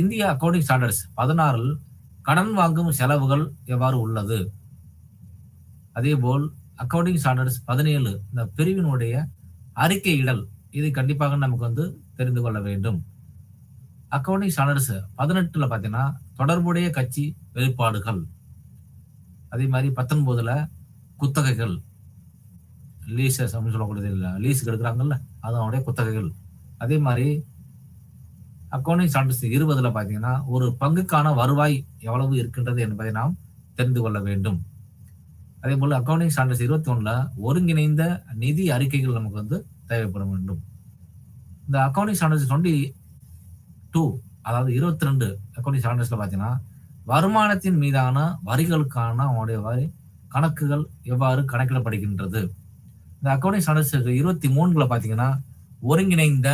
இந்திய அக்கவுண்டிங் ஸ்டாண்டர்ட்ஸ் 16ல் கடன் வாங்கும் செலவுகள் எவ்வாறு உள்ளது. அதே போல் அக்கவுண்டிங் ஸ்டாண்டர்ட்ஸ் 17 இந்த பிரிவினுடைய அறிக்கையிடல், இது கண்டிப்பாக நமக்கு வந்து தெரிந்து கொள்ள வேண்டும். அக்கவுண்டிங் ஸ்டாண்டர்ட்ஸ் 18ல பாத்தீங்கன்னா தொடர்புடைய கட்சி வெளிப்பாடுகள். அதே மாதிரி 19ல குத்தகைகள், லீசஸ் அப்படின்னு சொல்லக்கூடியது இல்லை, லீஸுக்கு எடுக்கிறாங்கல்ல, அது அவனுடைய குத்தகைகள். அதே மாதிரி அக்கவுண்டிங் ஸ்டாண்டர்ட்ஸ் 20ல பாத்தீங்கன்னா ஒரு பங்குக்கான வருவாய் எவ்வளவு இருக்கின்றது என்பதை நாம் தெரிந்து கொள்ள வேண்டும். அதே போல அக்கவுண்டிங் ஸ்டாண்டர்ட்ஸ் 21ல ஒருங்கிணைந்த நிதி அறிக்கைகள் நமக்கு வந்து தேவைப்பட வேண்டும். இந்த அக்கவுண்டிங் ஸ்டாண்டர்ட்ஸ் 22 அதாவது 22 அக்கவுண்டிங் ஸ்டாண்டர்ட்ஸ்ல பாத்தீங்கன்னா வருமானத்தின் மீதான வரிகளுக்கான அவனுடைய வரி கணக்குகள் எவ்வாறு கணக்கிடப்படுகின்றது. இந்த அக்கவுண்டிங் ஸ்டாண்டர்ட்ஸ் 23ல பாத்தீங்கன்னா ஒருங்கிணைந்த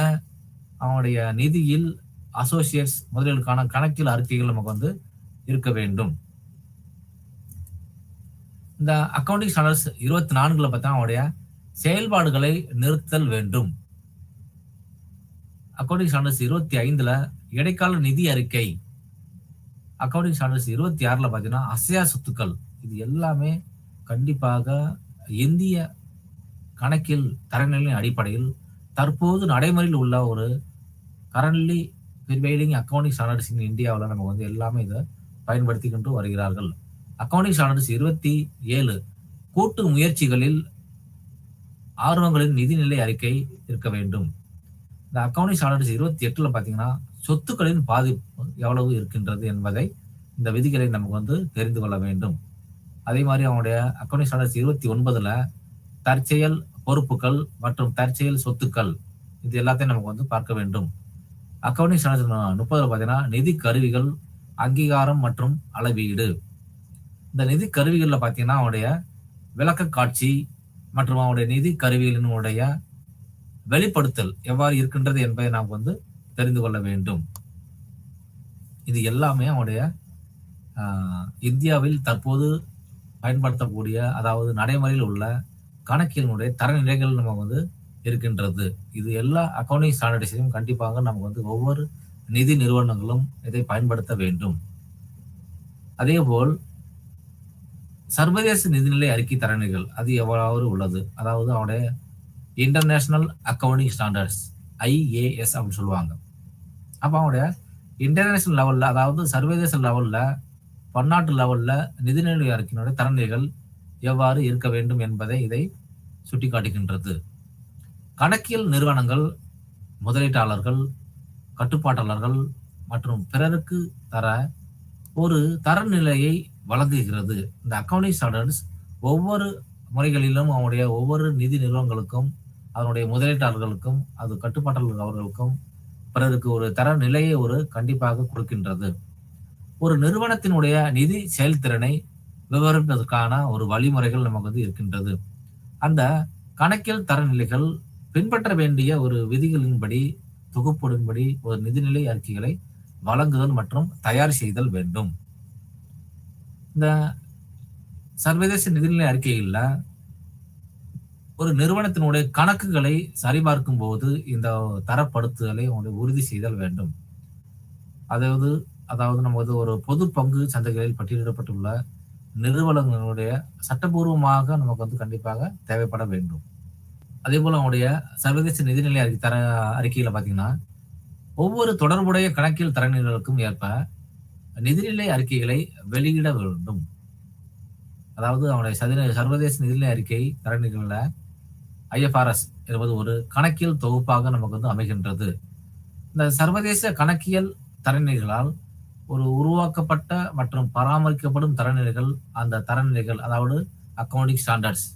அவனுடைய நிதியில் அசோசியேட்ஸ் முதலீடுக்கான கணக்கியல் அறிக்கைகள் நமக்கு வந்து இருக்க வேண்டும். இந்த அக்கவுண்டிங் ஸ்டாண்டர்ட்ஸ் 24ல பார்த்தா அவனுடைய செயல்பாடுகளை நிறுத்தல் வேண்டும். அக்கவுண்டிங் ஸ்டாண்டர்ட்ஸ் 25ல இடைக்கால நிதி அறிக்கை. அக்கவுண்டிங் ஸ்டாண்டர்ட்ஸ் 26ல பாத்தீங்கன்னா அசையா சொத்துக்கள். இது எல்லாமே கண்டிப்பாக இந்திய கணக்கியல் தரநிலையின் அடிப்படையில் தற்போது நடைமுறையில் உள்ள ஒரு கரண்ட்லி ப்ரிவைலிங் அக்கவுண்டிங் ஸ்டாண்டர்ட்ஸ் இந்தியாவில் நம்ம வந்து எல்லாமே இதை பயன்படுத்தி கொண்டு வருகிறார்கள். அக்கவுண்டிங் ஸ்டாண்டர்ட்ஸ் 27 கூட்டு முயற்சிகளில் ஆர்வங்களின் நிதிநிலை அறிக்கை இருக்க வேண்டும். இந்த அக்கவுண்டிங் ஸ்டாண்டர்ட்ஸ் 28ல பார்த்தீங்கன்னா சொத்துக்களின் பாதிப்பு எவ்வளவு இருக்கின்றது என்பதை இந்த விதிகளை நமக்கு வந்து தெரிந்து கொள்ள வேண்டும். அதே மாதிரி அவனுடைய அக்கவுண்டிங் ஸ்டாண்டர்ட்ஸ் 29ல தற்செயல் பொறுப்புகள் மற்றும் தற்செயல் சொத்துக்கள் இது எல்லாத்தையும் நமக்கு வந்து பார்க்க வேண்டும். அக்கவுண்டிங் ஸ்டாண்டர்ட்ஸ் 30ல பார்த்தீங்கன்னா நிதி கருவிகள், அங்கீகாரம் மற்றும் அளவீடு. இந்த நிதி கருவிகள்ல பார்த்தீங்கன்னா அவனுடைய விளக்க காட்சி மற்றும் அவனுடைய நிதி கருவிகளினுடைய வெளிப்படுத்தல் எவ்வாறு இருக்கின்றது என்பதை நாம் வந்து தெரிந்து கொள்ள வேண்டும். இது எல்லாமே அவனுடைய இந்தியாவில் தற்போது பயன்படுத்தக்கூடிய அதாவது நடைமுறையில் உள்ள கணக்கியலினுடைய தரநிலைகள் நம்ம வந்து இருக்கின்றது. இது எல்லா அக்கவுண்டிங் ஸ்டாண்டர்ட்ஸையும் கண்டிப்பாக நமக்கு வந்து ஒவ்வொரு நிதி நிறுவனங்களும் இதை பயன்படுத்த வேண்டும். அதேபோல் சர்வதேச நிதிநிலை அறிக்கை தரநிலைகள் அது எவ்வளவு உள்ளது, அதாவது அவனுடைய இன்டர்நேஷனல் அக்கவுண்டிங் ஸ்டாண்டர்ட்ஸ் IAS அப்படின்னு சொல்லுவாங்க. அப்போ அவனுடைய இன்டர்நேஷனல் லெவல்ல அதாவது சர்வதேச லெவல்ல பன்னாட்டு லெவல்ல நிதிநிலை அறிக்கையினுடைய தரநிலைகள் எவ்வாறு இருக்க வேண்டும் என்பதை இதை சுட்டிக்காட்டுகின்றது. கணக்கியல் நிறுவனங்கள், முதலீட்டாளர்கள், கட்டுப்பாட்டாளர்கள் மற்றும் பிறருக்கு ஒரு தரநிலையை வழங்குகிறது. இந்த அக்கவுண்டிங் ஸ்டாண்டர்ட்ஸ் ஒவ்வொரு முறைகளிலும் அவனுடைய ஒவ்வொரு நிதி நிறுவனங்களுக்கும், அதனுடைய முதலீட்டாளர்களுக்கும், அது கட்டுப்பாட்டாளர்கள் அவர்களுக்கும் பிறருக்கு ஒரு தரநிலையை கண்டிப்பாக கொடுக்கின்றது. ஒரு நிறுவனத்தினுடைய நிதி செயல்திறனை விவரிப்பதற்கான ஒரு வழிமுறைகள் நமக்கு வந்து இருக்கின்றது. அந்த கணக்கியல் தரநிலைகள் பின்பற்ற வேண்டிய ஒரு விதிகளின்படி தொகுப்புடன்படி ஒரு நிதிநிலை அறிக்கைகளை வழங்குதல் மற்றும் தயார் செய்தல் வேண்டும். இந்த சர்வதேச நிதிநிலை அறிக்கைகள்ல ஒரு நிறுவனத்தினுடைய கணக்குகளை சரிபார்க்கும் போது இந்த தரப்படுத்துதலை உறுதி செய்தல் வேண்டும். அதாவது நமது ஒரு பொது பங்கு சந்தைகளில் பட்டியலிடப்பட்டுள்ள நிறுவனங்களுடைய சட்டபூர்வமாக நமக்கு வந்து கண்டிப்பாக தேவைப்பட வேண்டும். அதே போல அவனுடைய சர்வதேச நிதிநிலை அறிக்கையில பாத்தீங்கன்னா ஒவ்வொரு தொடர்புடைய கணக்கியல் தரநிலைகளுக்கும் ஏற்ப நிதிநிலை அறிக்கைகளை வெளியிட வேண்டும். அதாவது அவனுடைய சர்வதேச நிதிநிலை அறிக்கை தரநிலைகள்ல IFRS என்பது ஒரு கணக்கியல் தொகுப்பாக நமக்கு வந்து அமைகின்றது. இந்த சர்வதேச கணக்கியல் தரநிலைகளால் உருவாக்கப்பட்ட மற்றும் பராமரிக்கப்படும் தரநிலைகள், அந்த தரநிலைகள் அதாவது அக்கவுண்டிங் ஸ்டாண்டர்ட்ஸ்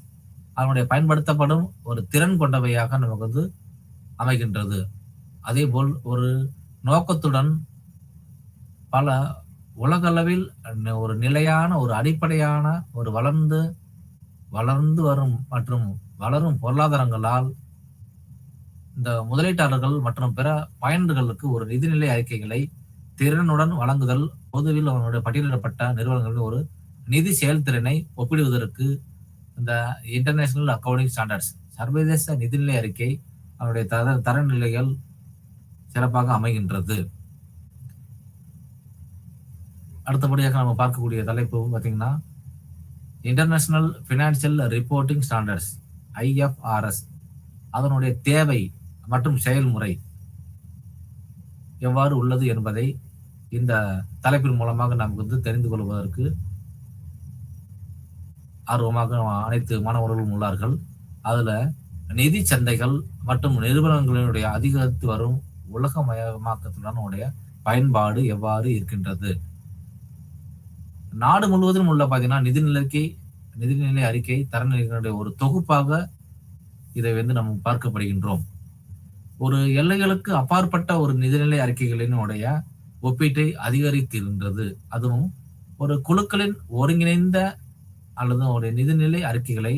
அதனுடைய பயன்படுத்தப்படும் ஒரு திறன் கொண்டவையாக நமக்கு வந்து அமைகின்றது. அதே போல் ஒரு நோக்கத்துடன் பல உலகளவில் ஒரு நிலையான ஒரு அடிப்படையான ஒரு வளர்ந்து வரும் மற்றும் வளரும் பொருளாதாரங்களால் இந்த முதலீட்டாளர்கள் மற்றும் பிற பயனர்களுக்கு ஒரு நிதிநிலை அறிக்கைகளை திறனுடன் வழங்குதல், பொதுவில் அவனுடைய பட்டியலிடப்பட்ட நிறுவனங்களின் ஒரு நிதி செயல்திறனை ஒப்பிடுவதற்கு இந்த இன்டர்நேஷனல் அக்கவுண்டிங் ஸ்டாண்டர்ட்ஸ் சர்வதேச நிதிநிலை அறிக்கை அவனுடைய தரநிலைகள் சிறப்பாக அமைகின்றது. அடுத்தபடியாக நம்ம பார்க்கக்கூடிய தலைப்பு பார்த்தீங்கன்னா international financial reporting standards IFRS அதனுடைய தேவை மற்றும் செயல்முறை எவ்வாறு உள்ளது என்பதை இந்த தலைப்பின் மூலமாக நமக்கு வந்து தெரிந்து கொள்வதற்கு ஆர்வமாக அனைத்து மாணவர்களும் உள்ளார்கள். அதுல நிதி சந்தைகள் மற்றும் நிறுவனங்களினுடைய அதிகரித்து வரும் உலகமயமாக்கத்துடனுடைய பயன்பாடு எவ்வாறு இருக்கின்றது, நாடு முழுவதும் உள்ள பாத்தீங்கன்னா நிதிநிலை அறிக்கை தரநிலைகளுடைய ஒரு தொகுப்பாக இதை வந்து நம்ம பார்க்கப்படுகின்றோம். ஒரு எல்லைகளுக்கு அப்பாற்பட்ட ஒரு நிதிநிலை அறிக்கைகளினுடைய ஒப்பீட்டை அதிகரிக்கின்றது. அதுவும் ஒரு குழுக்களின் ஒருங்கிணைந்த அல்லது ஒரு நிதிநிலை அறிக்கைகளை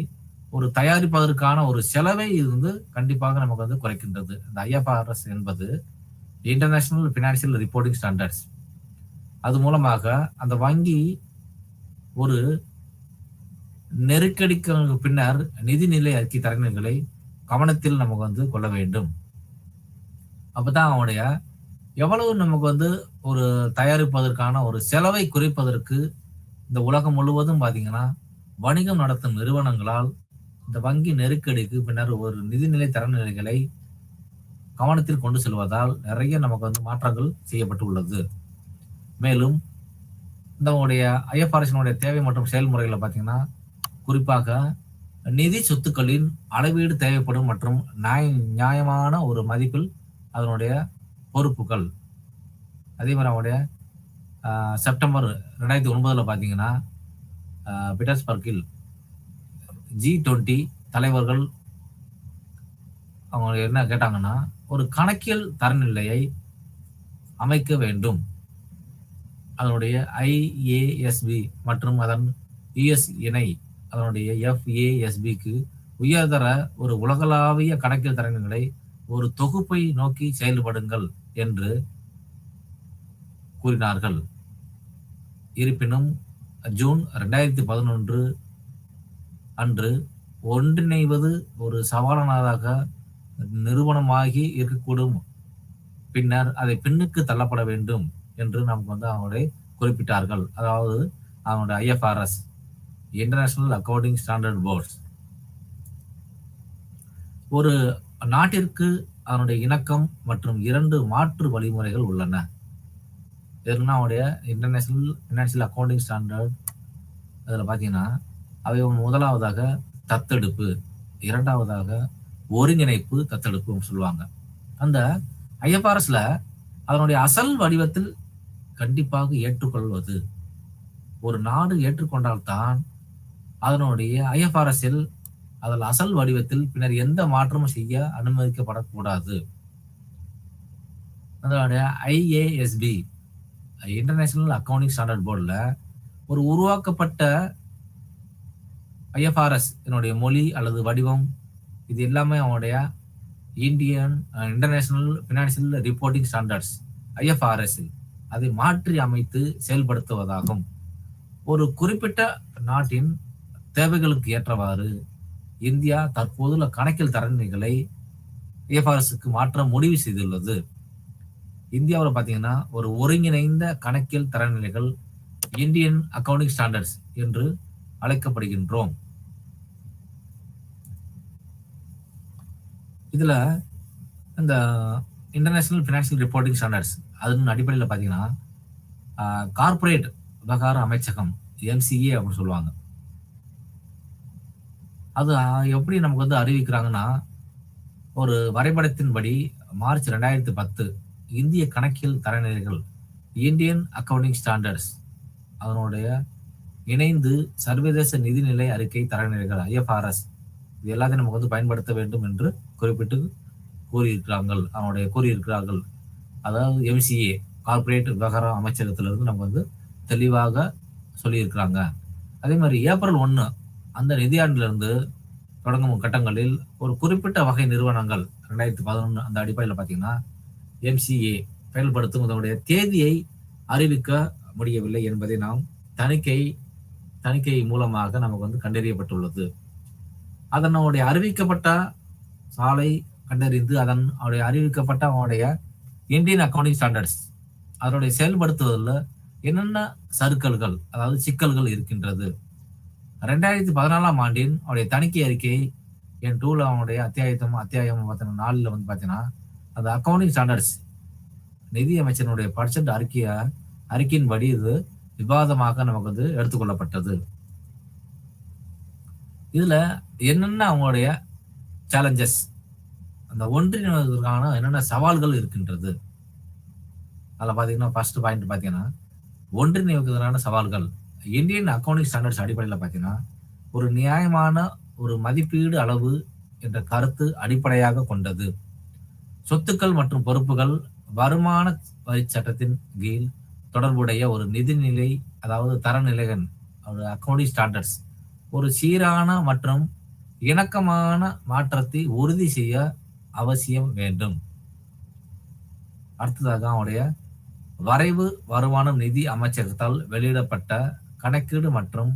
ஒரு தயாரிப்பதற்கான ஒரு செலவை இருந்து கண்டிப்பாக நமக்கு வந்து குறைக்கின்றது. இந்த IFRS என்பது இன்டர்நேஷனல் ஃபினான்சியல் ரிப்போர்ட்டிங் ஸ்டாண்டர்ட்ஸ். அது மூலமாக அந்த வங்கி ஒரு நெருக்கடிக்கு பின்னர் நிதிநிலை அறிக்கை தரநிலைகளை கவனத்தில் நமக்கு வந்து கொள்ள வேண்டும். அப்பதான் அவனுடைய எவ்வளவு நமக்கு வந்து ஒரு தயாரிப்பதற்கான ஒரு செலவை குறைப்பதற்கு இந்த உலகம் முழுவதும் பாத்தீங்கன்னா வணிகம் நடத்தும் நிறுவனங்களால் இந்த வங்கி நெருக்கடிக்கு பின்னர் ஒரு நிதிநிலை தரநிலைகளை கவனத்தில் கொண்டு செல்வதால் நிறைய நமக்கு மாற்றங்கள் செய்யப்பட்டு உள்ளது. மேலும் இந்த ஐஎஃப்ஆர்எஸ் தேவை மற்றும் செயல்முறைகளை பார்த்தீங்கன்னா, குறிப்பாக நிதி சொத்துக்களின் அளவீடு தேவைப்படும் மற்றும் நியாயமான ஒரு மதிப்பில் அதனுடைய பொறுப்புகள். அதே மாதிரி அவனுடைய செப்டம்பர் 2009 பார்த்தீங்கன்னா, பீட்டர்ஸ்பர்க்கில் G20 தலைவர்கள் அவங்க என்ன கேட்டாங்கன்னா, ஒரு கணக்கியல் தரநிலையை அமைக்க வேண்டும். அதனுடைய IASB மற்றும் அதன் US இணை அதனுடைய FASBக்கு உயர்தர ஒரு உலகளாவிய கணக்கியல் தரநிலைகளை ஒரு தொகுப்பை நோக்கி செயல்படுங்கள் என்று கூறினார்கள். இருப்பினும் ஜூன் 2011 அன்று ஒன்றிணைவது ஒரு சவாலானதாக நிறுவனமாகி இருக்கக்கூடும், பின்னர் அதை பின்னுக்கு தள்ளப்பட வேண்டும் என்று நமக்கு அவங்களுடைய குறிப்பிட்டார்கள். அதாவது அவனுடைய IFRS international accounting standard boards ஒரு நாட்டிற்கு அதனுடைய இணக்கம் மற்றும் 2 மாற்று வழிமுறைகள் உள்ளன. இதெல்லாம் அவனுடைய இன்டர்நேஷனல் ஃபினான்சியல் அக்கவுண்டிங் ஸ்டாண்டர்ட். அதில் பார்த்தீங்கன்னா அவை முதலாவதாக தத்தெடுப்பு, இரண்டாவதாக ஒருங்கிணைப்பு தத்தெடுப்பு சொல்லுவாங்க. அந்த IFRSல அதனுடைய அசல் வடிவத்தில் கண்டிப்பாக ஏற்றுக்கொள்வது. ஒரு நாடு ஏற்றுக்கொண்டால்தான் அதனுடைய IFRSல் அதில் அசல் வடிவத்தில் பின்னர் எந்த மாற்றமும் செய்ய அனுமதிக்கப்படக்கூடாது. அதனுடைய IASB இன்டர்நேஷனல் அக்கவுண்டிங் ஸ்டாண்டர்ட் போர்டில் ஒரு உருவாக்கப்பட்ட IFRS இதனுடைய மொழி அல்லது வடிவம் இது எல்லாமே அவனுடைய international financial reporting standards IFRS அதை மாற்றி அமைத்து செயல்படுத்துவதாகும். ஒரு குறிப்பிட்ட நாட்டின் தேவைகளுக்கு ஏற்றவாறு இந்தியா தற்போதுள்ள கணக்கியல் தரநிலைகளை IFRSக்கு மாற்ற முடிவு செய்துள்ளது. இந்தியாவில் பார்த்தீங்கன்னா ஒரு ஒருங்கிணைந்த கணக்கியல் தரநிலைகள் இந்தியன் அக்கவுண்டிங் ஸ்டாண்டர்ட்ஸ் என்று அழைக்கப்படுகின்றோம். இதுல இந்த இன்டர்நேஷனல் ஃபினான்சியல் ரிப்போர்ட்டிங் ஸ்டாண்டர்ட்ஸ் அதன் அடிப்படையில் பார்த்தீங்கன்னா கார்ப்பரேட் விவகார அமைச்சகம் MCA அப்படின்னு சொல்லுவாங்க. அது எப்படி நமக்கு அறிவிக்கிறாங்கன்னா, ஒரு வரைபடத்தின்படி மார்ச் 2010 இந்திய கணக்கியல் தரநிலைகள் இந்தியன் அக்கவுண்டிங் ஸ்டாண்டர்ட்ஸ் அதனுடைய இணைந்து சர்வதேச நிதிநிலை அறிக்கை தரநிலைகள் IFRS இது எல்லாத்தையும் நமக்கு பயன்படுத்த வேண்டும் என்று குறிப்பிட்டு கூறியிருக்கிறார்கள். அதாவது MCA கார்ப்பரேட் விவகார அமைச்சகத்திலிருந்து நமக்கு தெளிவாக சொல்லியிருக்கிறாங்க. அதே மாதிரி ஏப்ரல் 1 அந்த நிதியாண்டிலிருந்து தொடங்கும் கட்டங்களில் ஒரு குறிப்பிட்ட வகை நிறுவனங்கள் 2011 அந்த அடிப்படையில் பார்த்தீங்கன்னா MCA செயல்படுத்தும் அதனுடைய தேதியை அறிவிக்க முடியவில்லை என்பதை நாம் தணிக்கை மூலமாக நமக்கு கண்டறியப்பட்டுள்ளது. அதனுடைய அறிவிக்கப்பட்ட சாலை கண்டறிந்து அதனுடைய அறிவிக்கப்பட்ட அவனுடைய இந்தியன் அக்கவுண்டிங் ஸ்டாண்டர்ட்ஸ் அதனுடைய செயல்படுத்துவதில் என்னென்ன சறுக்கல்கள் அதாவது சிக்கல்கள் இருக்கின்றது. 2014 ஆண்டின் அவருடைய தணிக்கை அறிக்கை என் 2 அவனுடைய அத்தியாயம் 4 பார்த்தீங்கன்னா அந்த அக்கவுண்டிங் ஸ்டாண்டர்ட்ஸ் நிதி அமைச்சனுடைய பட்ஜெட் அறிக்கையின்படி இது விவாதமாக நமக்கு எடுத்துக்கொள்ளப்பட்டது. இதுல என்னென்ன அவங்களுடைய சேலஞ்சஸ் அந்த ஒன்றிணைவதற்கான என்னென்ன சவால்கள் இருக்கின்றது. அதில் பார்த்தீங்கன்னா ஃபர்ஸ்ட் பாயிண்ட் பார்த்தீங்கன்னா ஒன்றிணைவதற்கான சவால்கள் இந்தியன் அக்கவுண்டிங் ஸ்டாண்டர்ட்ஸ் அடிப்படையில் பார்த்தீங்கன்னா ஒரு நியாயமான ஒரு மதிப்பீடு அளவு என்ற கருத்து அடிப்படையாக கொண்டது. சொத்துக்கள் மற்றும் பொறுப்புகள் வருமான வரி சட்டத்தின் கீழ் தொடர்புடைய ஒரு நிதிநிலை அதாவது தரநிலைகள் அக்கவுண்டிங் ஸ்டாண்டர்ட்ஸ் ஒரு சீரான மற்றும் இணக்கமான மாற்றத்தை உறுதி செய்ய அவசியம் வேண்டும். அடுத்ததாக அவனுடைய வரைவு வருமானம் நிதி அமைச்சகத்தால் வெளியிடப்பட்ட கணக்கீடு மற்றும்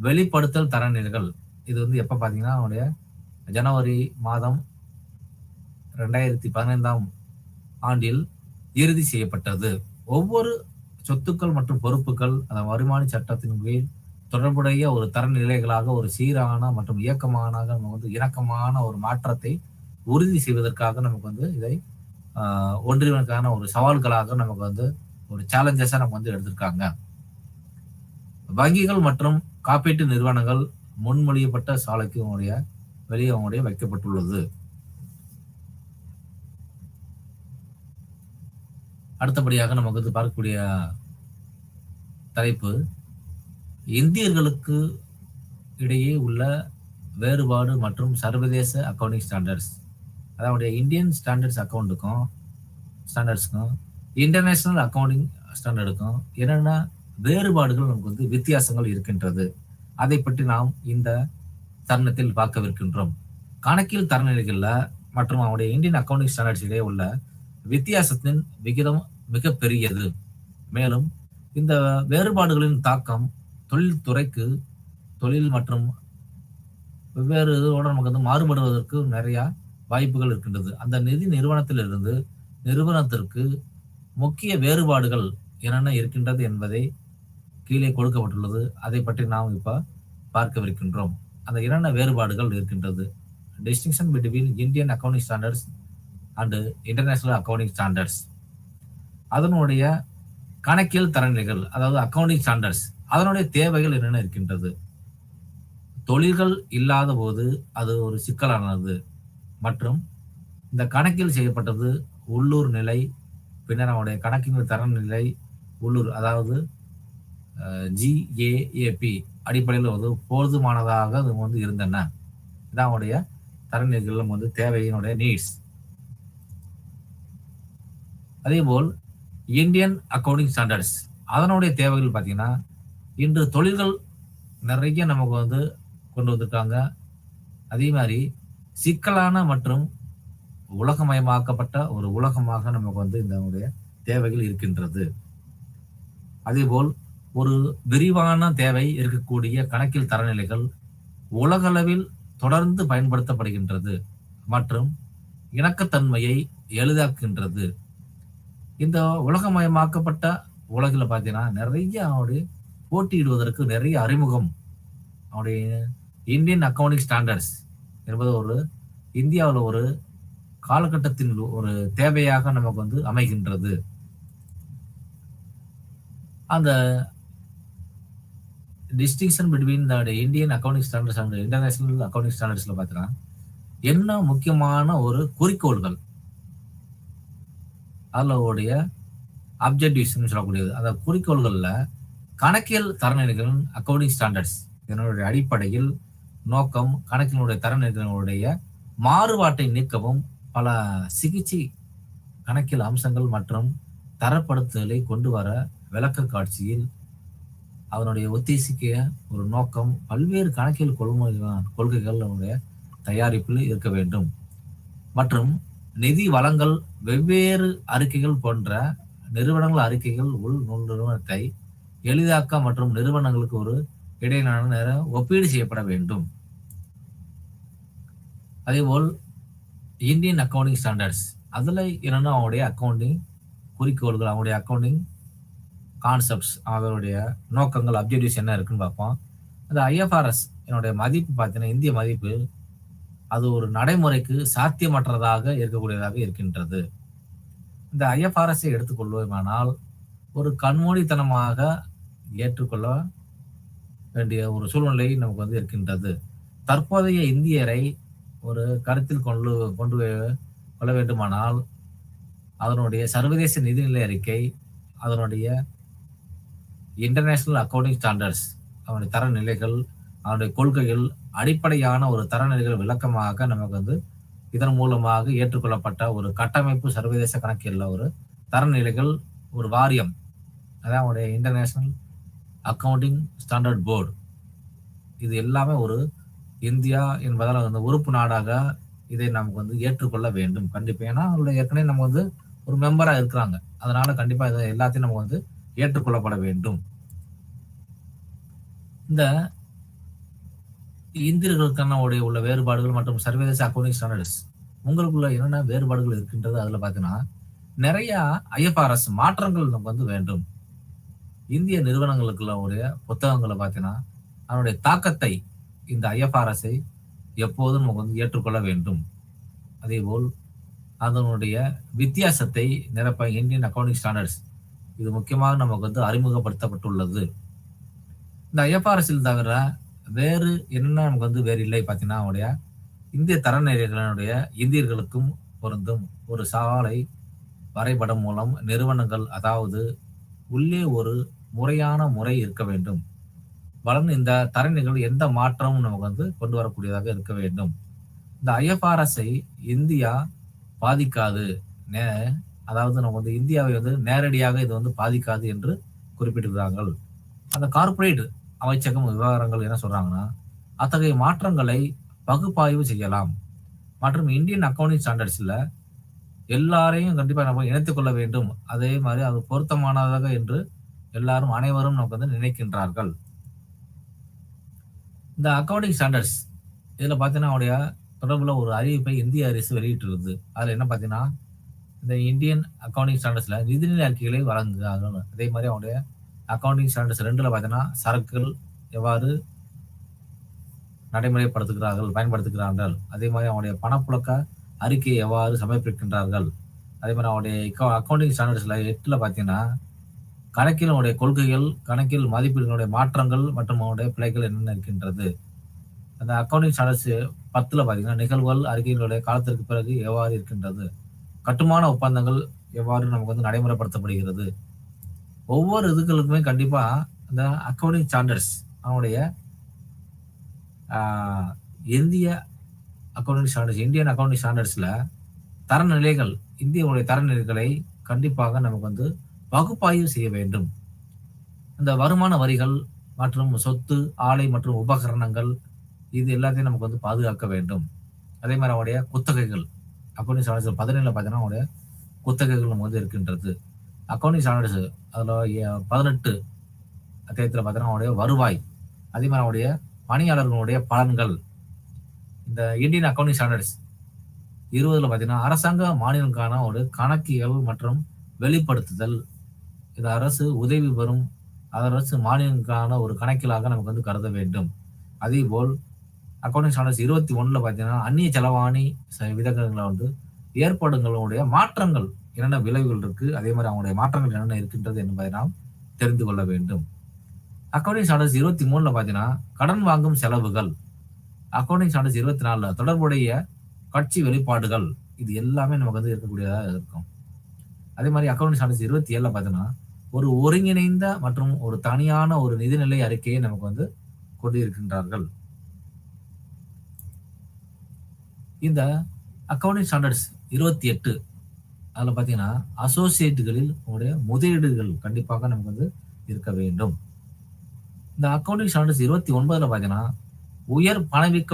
வெளிப்படுத்தல் தரநிலைகள் இது எப்ப பார்த்தீங்கன்னா அவனுடைய ஜனவரி மாதம் 2015 ஆண்டில் இறுதி செய்யப்பட்டது. ஒவ்வொரு சொத்துக்கள் மற்றும் பொறுப்புகள் அந்த வருமான சட்டத்தின் கீழ் தொடர்புடைய ஒரு தரநிலைகளாக ஒரு சீரான மற்றும் இயக்கமான நம்ம வந்து இணக்கமான ஒரு மாற்றத்தை உறுதி செய்வதற்காக நமக்கு வந்து இதை ஒன்றியவனுக்கான ஒரு சவால்களாக நமக்கு வந்து ஒரு சேலஞ்சஸா நமக்கு வந்து எடுத்திருக்காங்க. வங்கிகள் மற்றும் காப்பீட்டு நிறுவனங்கள் முன்மொழியப்பட்ட சாலைக்கு வெளியே அவங்களுடைய வைக்கப்பட்டுள்ளது. அடுத்தபடியாக நமக்கு வந்து பார்க்கக்கூடிய தலைப்பு இந்தியர்களுக்கு இடையே உள்ள வேறுபாடு மற்றும் சர்வதேச அக்கவுண்டிங் ஸ்டாண்டர்ட்ஸ். அதாவது இந்தியன் ஸ்டாண்டர்ட்ஸ்க்கும் இன்டர்நேஷனல் அக்கவுண்டிங் ஸ்டாண்டர்டுக்கும் என்னென்ன வேறுபாடுகள் நமக்கு வந்து வித்தியாசங்கள் இருக்கின்றது, அதை பற்றி நாம் இந்த தருணத்தில் பார்க்கவிருக்கின்றோம். கணக்கியல் தரநிலைகள்ல மற்றும் அவருடைய இந்தியன் அக்கவுண்டிங் ஸ்டாண்டர்ட்ஸ் இடையே உள்ள வித்தியாசத்தின் விகிதம் மிக பெரியது. மேலும் இந்த வேறுபாடுகளின் தாக்கம் தொழில் மற்றும் வெவ்வேறு இதோட நமக்கு வந்து மாறுபடுவதற்கு நிறைய வாய்ப்புகள் இருக்கின்றது. அந்த நிதி நிறுவனத்திலிருந்து நிறுவனத்திற்கு முக்கிய வேறுபாடுகள் என்னென்ன இருக்கின்றது என்பதை கீழே கொடுக்கப்பட்டுள்ளது. அதை பற்றி நாம் இப்ப பார்க்கவிருக்கின்றோம். அந்த என்னென்ன வேறுபாடுகள் இருக்கின்றது. Distinction between Indian accounting standards and international accounting standards. அதனுடைய கணக்கியல் தரநிலைகள், அதாவது அக்கவுண்டிங் ஸ்டாண்டர்ட்ஸ், அதனுடைய தேவைகள் என்னென்ன இருக்கின்றது. தொழில்கள் இல்லாத போது அது ஒரு சிக்கலானது மற்றும் இந்த கணக்கில் செய்யப்பட்டது உள்ளூர் நிலை, பின்னர் நம்முடைய கணக்கின் தரநிலை உள்ளூர், அதாவது GAAP அடிப்படையில் வந்து போதுமானதாக அது வந்து இருந்தன. இதான் அவனுடைய தரநிலைகள் வந்து தேவையினுடைய நீட்ஸ். அதேபோல் இந்தியன் அக்கவுண்டிங் ஸ்டாண்டர்ட்ஸ் அதனுடைய தேவைகள் பார்த்தீங்கன்னா, இன்று தொழில்கள் நிறைய நமக்கு வந்து கொண்டு வந்திருக்காங்க. அதே மாதிரி சிக்கலான மற்றும் உலகமயமாக்கப்பட்ட ஒரு உலகமாக நமக்கு வந்து இந்த தேவைகள் இருக்கின்றது. அதேபோல் ஒரு விரிவான தேவை இருக்கக்கூடிய கணக்கியல் தரநிலைகள் உலகளவில் தொடர்ந்து பயன்படுத்தப்படுகின்றது மற்றும் இணக்கத்தன்மையை எளிதாக்குகின்றது. இந்த உலகமயமாக்கப்பட்ட உலகில் பார்த்தீங்கன்னா நிறைய அவனுடைய போட்டியிடுவதற்கு நிறைய அறிமுகம் அவனுடைய இந்தியன் அக்கவுண்டிங் ஸ்டாண்டர்ட்ஸ் என்பது ஒரு இந்தியாவில் ஒரு காலகட்டத்தின் ஒரு தேவையாக நமக்கு வந்து அமைகின்றது. அந்த distinction between the Indian accounting standards and international accounting ஸ்டாண்டர்ட்ஸ்ல பார்த்தீங்கன்னா என்ன முக்கியமான ஒரு குறிக்கோள்கள், அதோடைய அப்ஜெக்டிவ்ஸ் சொல்லக்கூடியது. அந்த குறிக்கோள்கள்ல கணக்கியல் தரநிலைகள் அக்கவுண்டிங் ஸ்டாண்டர்ட்ஸ் இதனுடைய அடிப்படையில் நோக்கம் கணக்கினுடைய தரநிலைகளுடைய மாறுபாட்டை நீக்கவும் பல சிகிச்சை கணக்கியல் அம்சங்கள் மற்றும் தரப்படுத்துதலை கொண்டு வர விளக்க காட்சியில் அதனுடைய ஒத்திசைக்க ஒரு நோக்கம் பல்வேறு கணக்கியல் கொள்கைகள் தயாரிப்பில் இருக்க வேண்டும் மற்றும் நிதி வளங்கள் வெவ்வேறு அறிக்கைகள் போன்ற நிறுவனங்கள் அறிக்கைகள் உள் நிறுவனத்தை எளிதாக்க மற்றும் நிறுவனங்களுக்கு ஒரு இடையிலான ஒப்பீடு செய்யப்பட வேண்டும். அதேபோல் இந்தியன் அக்கவுண்டிங் ஸ்டாண்டர்ட்ஸ் அதுல என்னன்னா அவங்களுடைய அக்கவுண்டிங் குறிக்கோள்கள், அவங்களுடைய அக்கவுண்டிங் கான்செப்ட்ஸ், அவருடைய நோக்கங்கள், அப்ஜெக்டிவ்ஸ் என்ன இருக்குன்னு பார்ப்போம். அந்த IFRS என்னுடைய மதிப்பு பார்த்தீங்கன்னா இந்திய மதிப்பு அது ஒரு நடைமுறைக்கு சாத்தியமற்றதாக இருக்கக்கூடியதாக இருக்கின்றது. இந்த IFRS எடுத்துக்கொள்வோமானால் ஒரு கண்மூடித்தனமாக ஏற்றுக்கொள்ள வேண்டிய ஒரு சூழ்நிலை நமக்கு வந்து இருக்கின்றது. தற்போதைய இந்தியரை ஒரு கருத்தில் கொண்டு கொள்ள வேண்டுமானால் அதனுடைய சர்வதேச நிதிநிலை அறிக்கை, அதனுடைய இன்டர்நேஷனல் அக்கவுண்டிங் ஸ்டாண்டர்ட்ஸ், அவனுடைய தரநிலைகள், அவனுடைய கொள்கைகள், அடிப்படையான ஒரு தரநிலைகள் விளக்கமாக நமக்கு வந்து இதன் மூலமாக ஏற்றுக்கொள்ளப்பட்ட ஒரு கட்டமைப்பு சர்வதேச கணக்கியல்ல ஒரு தரநிலைகள் ஒரு வாரியம், அதான் அவனுடைய இன்டர்நேஷனல் அக்கவுண்டிங் ஸ்டாண்டர்ட் போர்டு. இது எல்லாமே ஒரு இந்தியா என்பதால் வந்து உறுப்பு நாடாக இதை நமக்கு வந்து ஏற்றுக்கொள்ள வேண்டும் கண்டிப்பா. ஏன்னா அவருடைய ஏற்கனவே நம்ம வந்து ஒரு மெம்பரா இருக்கிறாங்க, அதனால கண்டிப்பா இதை எல்லாத்தையும் நம்ம வந்து ஏற்றுக்கொள்ளப்பட வேண்டும். இந்த இந்தியர்களுக்கான உள்ள வேறுபாடுகள் மற்றும் சர்வதேச அக்கவுண்டிங் ஸ்டாண்டர்ட்ஸ் உங்களுக்குள்ள என்னென்ன வேறுபாடுகள் இருக்கின்றது. அதுல பாத்தீங்கன்னா நிறைய IFRS மாற்றங்கள் நமக்கு வந்து வேண்டும். இந்திய நிறுவனங்களுக்குள்ள உடைய புத்தகங்களை பார்த்தீங்கன்னா அதனுடைய தாக்கத்தை இந்த ஐஎஃப்ஆர்எஸை எப்போதும் நம்ம வந்து ஏற்றுக்கொள்ள வேண்டும். அதேபோல் அதனுடைய வித்தியாசத்தை நிரப்ப இந்தியன் அக்கவுண்டிங் ஸ்டாண்டர்ட்ஸ் இது முக்கியமாக நமக்கு வந்து அறிமுகப்படுத்தப்பட்டுள்ளது. இந்த ஐஎஃப்ஆர்எஸ்ஸில் தவிர வேறு என்ன நமக்கு வந்து வேறு இல்லை பார்த்தீங்கன்னா, அவனுடைய இந்திய தரநிலைகளினுடைய இந்தியர்களுக்கும் பொருந்தும் ஒரு சாலை வரைபடம் மூலம் நிறுவனங்கள், அதாவது உள்ளே ஒரு முறையான முறை இருக்க வேண்டும். வளர்ந்து இந்த தரநிலைகள் எந்த மாற்றமும் நமக்கு வந்து கொண்டு வரக்கூடியதாக இருக்க வேண்டும். இந்த ஐஎஃப்ஆர்எஸ்ஐ இந்தியா பாதிக்காது, அதாவது நம்ம வந்து இந்தியாவை வந்து நேரடியாக இது வந்து பாதிக்காது என்று குறிப்பிட்டிருக்கிறார்கள். அந்த கார்ப்பரேட் அமைச்சகம் விவகாரங்கள் என்ன சொல்றாங்கன்னா, அத்தகைய மாற்றங்களை பகுப்பாய்வு செய்யலாம் மற்றும் இந்தியன் அக்கவுண்டிங் ஸ்டாண்டர்ட்ஸ்ல எல்லாரையும் கண்டிப்பா நம்ம இணைத்துக் கொள்ள வேண்டும். அதே மாதிரி அது பொருத்தமானதாக என்று எல்லாரும் அனைவரும் நமக்கு வந்து நினைக்கின்றார்கள். இந்த அக்கவுண்டிங் ஸ்டாண்டர்ட்ஸ் இதுல பாத்தீங்கன்னா அவருடைய தொடர்புல ஒரு அறிவிப்பை இந்திய அரசு வெளியிட்டிருந்தது. அதுல என்ன பாத்தீங்கன்னா, இந்த இந்தியன் அக்கவுண்டிங் ஸ்டாண்டர்ட்ஸ்ல நிதிநிலை அறிக்கைகளை வழங்குகிறார்கள். அதே மாதிரி அவருடைய அக்கவுண்டிங் ஸ்டாண்டர்ட்ஸ் 2ல பாத்தீங்கன்னா சரக்குகள் எவ்வாறு பயன்படுத்துகிறார்கள். அதே மாதிரி அவருடைய பணப்புழக்க அறிக்கையை எவ்வாறு சமர்ப்பிக்கின்றார்கள். அதே மாதிரி அவருடைய அக்கவுண்டிங் ஸ்டாண்டர்ட்ஸ்ல 8ல பாத்தீங்கன்னா கணக்கில் அவருடைய கொள்கைகள், கணக்கில் மதிப்பீடுகளுடைய மாற்றங்கள் மற்றும் அவருடைய பிழைகள் என்னென்ன இருக்கின்றது. அந்த அக்கவுண்டிங் ஸ்டாண்டர்ட்ஸ் 10ல பாத்தீங்கன்னா நிகழ்வுகள் அறிக்கைகளுடைய காலத்திற்கு பிறகு எவ்வாறு இருக்கின்றது, கட்டுமான ஒப்பந்தங்கள் எவ்வாறு நமக்கு வந்து நடைமுறைப்படுத்தப்படுகிறது. ஒவ்வொரு இதுகளுக்குமே கண்டிப்பா அந்த அக்கவுண்டிங் ஸ்டாண்டர்ட்ஸ் அவனுடைய இந்திய அக்கவுண்டிங் ஸ்டாண்டர்ட்ஸ், இந்தியன் அக்கவுண்டிங் ஸ்டாண்டர்ட்ஸ்ல தரநிலைகள், இந்தியாவுடைய தரநிலைகளை கண்டிப்பாக நமக்கு வந்து பகுப்பாய்வு செய்ய வேண்டும். இந்த வருமான வரிகள் மற்றும் சொத்து, ஆலை மற்றும் உபகரணங்கள் இது எல்லாத்தையும் நமக்கு வந்து பாதுகாக்க வேண்டும். அதே மாதிரி அவருடைய குத்தகைகள், அக்கவுண்டிங் ஸ்டாண்டர்ட்ஸ் 17ல பார்த்தீங்கன்னா அவருடைய குத்தகைகள் நம்ம வந்து இருக்கின்றது. அக்கவுண்டிங் ஸ்டாண்டர்ட்ஸ் அதுல 18 அத்தியாயத்தில் பார்த்தீங்கன்னா அவருடைய வருவாய், அதே மாதிரி அவருடைய பணியாளர்களுடைய பலன்கள். இந்த இந்தியன் அக்கவுண்டிங் ஸ்டாண்டர்ட்ஸ் 20ல பார்த்தீங்கன்னா அரசாங்க மாநிலங்களுக்கான ஒரு கணக்கியல் மற்றும் வெளிப்படுத்துதல். இது அரசு உதவி பெறும் அரசு மாநிலங்களுக்கான ஒரு கணக்கிலாக நமக்கு வந்து கருத வேண்டும். அதே போல் அக்கவுண்டிங் ஸ்டாண்டர்ட்ஸ் 21ல பார்த்தீங்கன்னா அந்நிய செலவாணி விதங்களை வந்து ஏற்பாடுகளுடைய மாற்றங்கள் என்னென்ன விளைவுகள் இருக்கு, அதே மாதிரி அவங்களுடைய மாற்றங்கள் என்னென்ன இருக்கின்றது என்பதை நாம் தெரிந்து கொள்ள வேண்டும். அக்கவுண்டிங் ஸ்டாண்டர்ட்ஸ் 23ல பார்த்தீங்கன்னா கடன் வாங்கும் செலவுகள். அக்கவுண்டிங் ஸ்டாண்டர்ட்ஸ் 24ல தொடர்புடைய கட்சி வெளிப்பாடுகள். இது எல்லாமே நமக்கு வந்து இருக்கக்கூடியதாக இருக்கும். அதே மாதிரி அக்கவுண்டிங் ஸ்டாண்டர்ட்ஸ் 27ல பார்த்தீங்கன்னா ஒரு ஒருங்கிணைந்த மற்றும் ஒரு தனியான ஒரு நிதிநிலை அறிக்கையை நமக்கு வந்து கொண்டு இருக்கின்றார்கள். இந்த அக்கவுண்டிங் ஸ்டாண்டர்ட்ஸ் 28 அதுல பாத்தீங்கன்னா அசோசியேட்டுகளில் உடைய முதலீடுகள் கண்டிப்பாக நமக்கு வந்து இருக்க வேண்டும். இந்த அக்கவுண்டிங் ஸ்டாண்டர்ட்ஸ் 29ல பாத்தீங்கன்னா உயர் பணவீக்க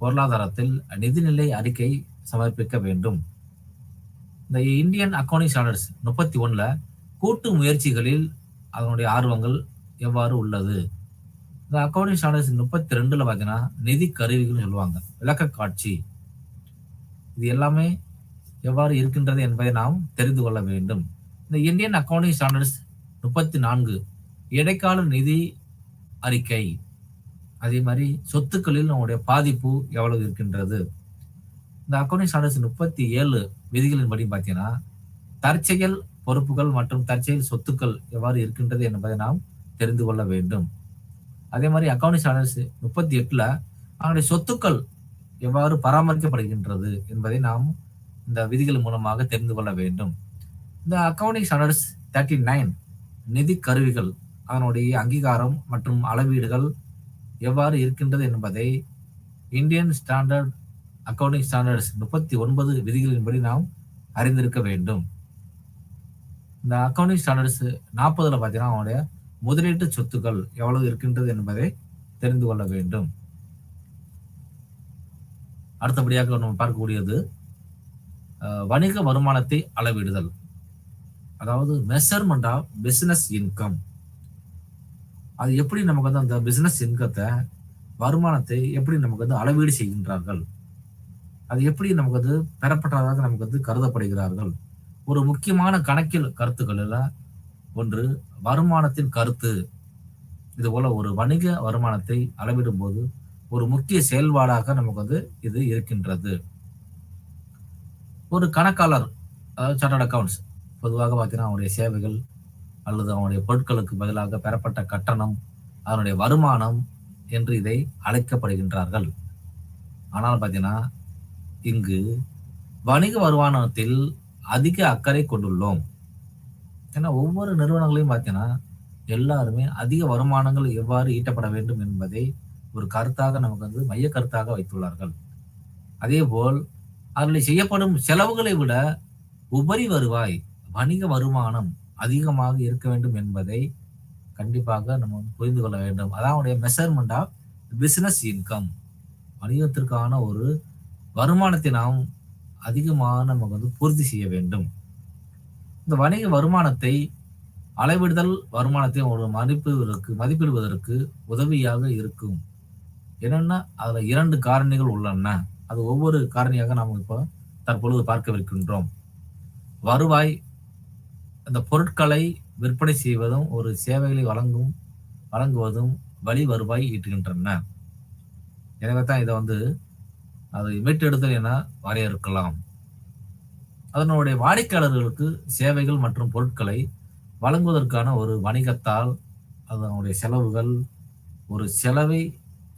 பொருளாதாரத்தில் நிதிநிலை அறிக்கை சமர்ப்பிக்க வேண்டும். இந்த இந்தியன் அக்கவுண்டிங் ஸ்டாண்டர்ட்ஸ் 31ல கூட்டு முயற்சிகளில் அதனுடைய ஆர்வங்கள் எவ்வாறு உள்ளது. இந்த அக்கவுண்டிங் ஸ்டாண்டர்ட்ஸ் 32ல பாத்தீங்கன்னா நிதி கருவிகள் சொல்லுவாங்க, விளக்க காட்சி. இது எல்லாமே எவ்வாறு இருக்கின்றது என்பதை நாம் தெரிந்து கொள்ள வேண்டும். இந்த இந்தியன் அக்கவுண்டிங் ஸ்டாண்டர்ட்ஸ் 34 இடைக்கால நிதி அறிக்கை. அதே மாதிரி சொத்துக்களில் நம்முடைய பாதிப்பு எவ்வளவு இருக்கின்றது. இந்த அக்கவுண்டிங் ஸ்டாண்டர்ட்ஸ் 37 விதிகளின்படி பார்த்தீங்கன்னா தற்செயல் பொறுப்புகள் மற்றும் தற்செயல் சொத்துக்கள் எவ்வாறு இருக்கின்றது என்பதை நாம் தெரிந்து கொள்ள வேண்டும். அதே மாதிரி அக்கவுண்டிங் ஸ்டாண்டர்ட்ஸ் 38ல அவனுடைய சொத்துக்கள் எவ்வாறு பராமரிக்கப்படுகின்றது என்பதை நாம் இந்த விதிகள் மூலமாக தெரிந்து கொள்ள வேண்டும். இந்த அக்கவுண்டிங் ஸ்டாண்டர்ட்ஸ் 39 நிதி கருவிகள், அதனுடைய அங்கீகாரம் மற்றும் அளவீடுகள் எவ்வாறு இருக்கின்றது என்பதை இந்தியன் ஸ்டாண்டர்ட் அக்கவுண்டிங் ஸ்டாண்டர்ட்ஸ் 39 விதிகளின்படி நாம் அறிந்திருக்க வேண்டும். இந்த அக்கவுண்டிங் ஸ்டாண்டர்ட்ஸ் 40ல பார்த்தீங்கன்னா அவனுடைய முதலீட்டு சொத்துக்கள் எவ்வளவு இருக்கின்றது என்பதை தெரிந்து கொள்ள வேண்டும். அடுத்தபடியாக நம்ம பார்க்கக்கூடியது வணிக வருமானத்தை அளவிடுதல், அதாவது மெஷர்மெண்ட் ஆஃப் பிசினஸ் இன்கம். அது எப்படி நமக்கு வந்து அந்த பிசினஸ் இன்கத்தை, வருமானத்தை எப்படி நமக்கு வந்து அளவீடு செய்கின்றார்கள், அது எப்படி நமக்கு வந்து பெறப்பட்டதாக நமக்கு வந்து கருதப்படுகிறார்கள். ஒரு முக்கியமான கணக்கியல் கருத்துக்களில் ஒன்று வருமானத்தின் கருத்து. இது போல ஒரு வணிக வருமானத்தை அளவிடும் போது ஒரு முக்கிய செயல்பாடாக நமக்கு வந்து இது இருக்கின்றது. ஒரு கணக்காளர், அதாவது சார்ட்டர்ட் அக்கவுண்ட்ஸ், பொதுவாக பார்த்தீங்கன்னா அவனுடைய சேவைகள் அல்லது அவனுடைய பொருட்களுக்கு பதிலாக பெறப்பட்ட கட்டணம், அதனுடைய வருமானம் என்று இதை அழைக்கப்படுகின்றார்கள். ஆனால் பார்த்தீங்கன்னா இங்கு வணிக வருமானத்தில் அதிக அக்கறை கொண்டுள்ளோம். ஏன்னா ஒவ்வொரு நிறுவனங்களையும் பார்த்தீங்கன்னா எல்லாருமே அதிக வருமானங்கள் எவ்வாறு ஈட்டப்பட வேண்டும் என்பதை ஒரு கருத்தாக நமக்கு வந்து மைய கருத்தாக வைத்துள்ளார்கள். அதேபோல் அதில் செய்யப்படும் செலவுகளை விட உபரி வருவாய், வணிக வருமானம் அதிகமாக இருக்க வேண்டும் என்பதை கண்டிப்பாக நம்ம வந்து புரிந்து கொள்ள வேண்டும். அதாவது மெஷர்மெண்ட் ஆஃப் பிசினஸ் இன்கம், வணிகத்திற்கான ஒரு வருமானத்தை நாம் அதிகமாக நமக்கு வந்து பூர்த்தி செய்ய வேண்டும். இந்த வணிக வருமானத்தை அளவிடுதல் வருமானத்தை ஒரு மதிப்பிடுவதற்கு உதவியாக இருக்கும். என்னன்னா அதுல 2 காரணிகள் உள்ளன. அது ஒவ்வொரு காரணியாக நாம் இப்போ தற்பொழுது பார்க்கவிருக்கின்றோம். வருவாய், அந்த பொருட்களை விற்பனை செய்வதும் ஒரு சேவைகளை வழங்குவதும் வழி வருவாய் ஈட்டுகின்றன. எனவே தான் இதை வந்து அதை மீட்டெடுத்தல் என வரையறுக்கலாம். அதனுடைய வாடிக்கையாளர்களுக்கு சேவைகள் மற்றும் பொருட்களை வழங்குவதற்கான ஒரு வணிகத்தால் அதனுடைய செலவுகள், ஒரு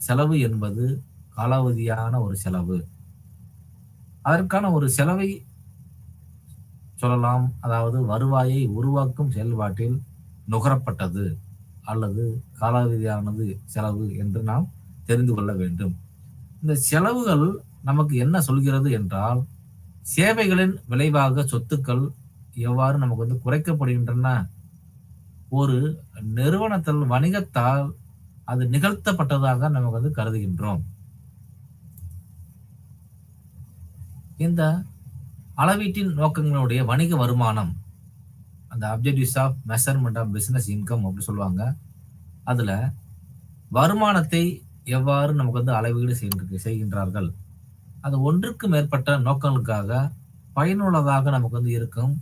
செலவு என்பது காலாவதியான ஒரு செலவு. அதற்கான ஒரு செலவை சொல்லலாம். அதாவது வருவாயை உருவாக்கும் செயல்பாட்டில் நுகரப்பட்டது அல்லது காலாவதியானது செலவு என்று நாம் தெரிந்து கொள்ள வேண்டும். இந்த செலவுகள் நமக்கு என்ன சொல்கிறது என்றால், சேவைகளின் விளைவாக சொத்துக்கள் எவ்வாறு நமக்கு வந்து குறைக்கப்படுகின்றன. ஒரு நிறுவனத்தில் வணிகத்தால் அது நிகழ்த்தப்பட்டதாக நமக்கு வந்து கருதுகின்றோம். இந்த அளவீட்டின் நோக்கங்களுடைய வணிக வருமானம், அந்த objectives of measurement of business income அப்படி சொல்லுவாங்க. அதுல வருமானத்தை எவ்வாறு நமக்கு வந்து அளவீடு செய்கின்றார்கள். அது ஒன்றுக்கு மேற்பட்ட நோக்கங்களுக்காக பயனுள்ளதாக நமக்கு வந்து இருக்கும்.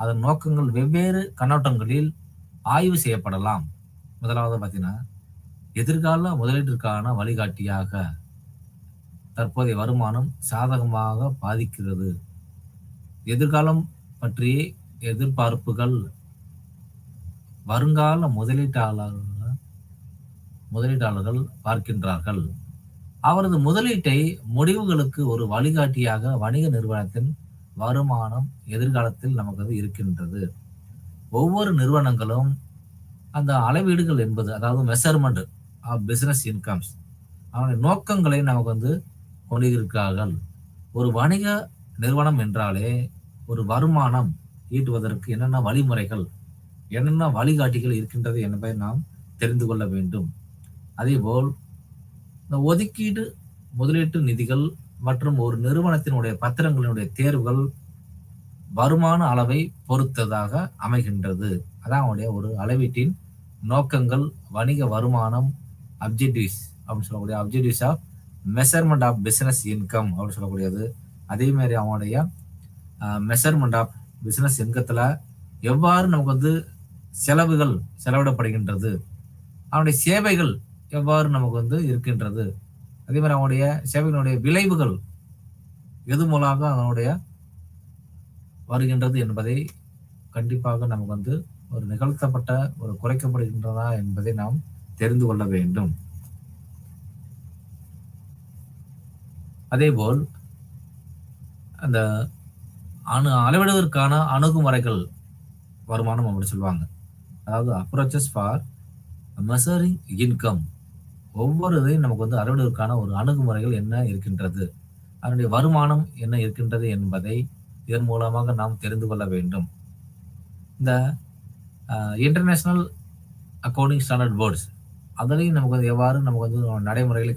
அதன் நோக்கங்கள் வெவ்வேறு கண்ணோட்டங்களில் ஆய்வு செய்யப்படலாம். முதலாவது பார்த்தீங்கன்னா, எதிர்கால முதலீட்டிற்கான வழிகாட்டியாக தற்போதைய வருமானம் சாதகமாக பாதிக்கிறது. எதிர்காலம் பற்றிய எதிர்பார்ப்புகள் வருங்கால முதலீட்டாளர்கள் பார்க்கின்றார்கள். அவரது முதலீட்டை முடிவுகளுக்கு ஒரு வழிகாட்டியாக வணிக நிறுவனத்தின் வருமானம் எதிர்காலத்தில் நமக்கு இருக்கின்றது. ஒவ்வொரு நிறுவனங்களும் அந்த அளவீடுகள் என்பது, அதாவது மெஷர்மெண்ட் ஆஃப் பிசினஸ் இன்கம்ஸ், அவனுடைய நோக்கங்களை நமக்கு வந்து கொண்டிருக்கிறார்கள். ஒரு வணிக நிறுவனம் என்றாலே ஒரு வருமானம் ஈட்டுவதற்கு என்னென்ன வழிமுறைகள், என்னென்ன வழிகாட்டிகள் இருக்கின்றது என்பதை நாம் தெரிந்து கொள்ள வேண்டும். அதேபோல் இந்த ஒதுக்கீடு, முதலீட்டு நிதிகள் மற்றும் ஒரு நிறுவனத்தினுடைய பத்திரங்களினுடைய தேர்வுகள் வருமான அளவை பொறுத்ததாக அமைகின்றது. அதான் அவனுடைய ஒரு அளவீட்டின் நோக்கங்கள். வணிக வருமானம் அப்ஜெக்டிவ்ஸ் அப்படின்னு சொல்லக்கூடிய objectives of measurement of business income அப்படின்னு சொல்லக்கூடியது. அதே மாதிரி அவனுடைய மெஷர்மெண்ட் ஆஃப் பிசினஸ் இன்கத்துல எவ்வாறு நமக்கு வந்து செலவுகள் செலவிடப்படுகின்றது, அவனுடைய சேவைகள் எவ்வாறு நமக்கு வந்து இருக்கின்றது, அதே மாதிரி அவனுடைய சேவைகளுடைய விளைவுகள் எது மூலமாக அதனுடைய வருகின்றது என்பதை கண்டிப்பாக நமக்கு வந்து ஒரு நிகழ்த்தப்பட்ட ஒரு குறைக்கப்படுகின்றதா என்பதை நாம் தெரிந்து கொள்ள வேண்டும். அதேபோல் அந்த அளவிடுவதற்கான அணுகுமுறைகள் வருமானம் அப்படின்னு சொல்லுவாங்க. அதாவது அப்ரோச்சஸ் ஃபார் மெஷரிங் இன்கம். ஒவ்வொரு இதையும் நமக்கு வந்து அளவிடுவதற்கான ஒரு அணுகுமுறைகள் என்ன இருக்கின்றது, அதனுடைய வருமானம் என்ன இருக்கின்றது என்பதை இதன் மூலமாக நாம் தெரிந்து கொள்ள வேண்டும். இந்த இன்டர்நேஷனல் அக்கவுண்டிங் ஸ்டாண்டர்ட் போர்ட்ஸ் அதிலையும் நமக்கு வந்து எவ்வாறு நமக்கு வந்து நடைமுறைகளை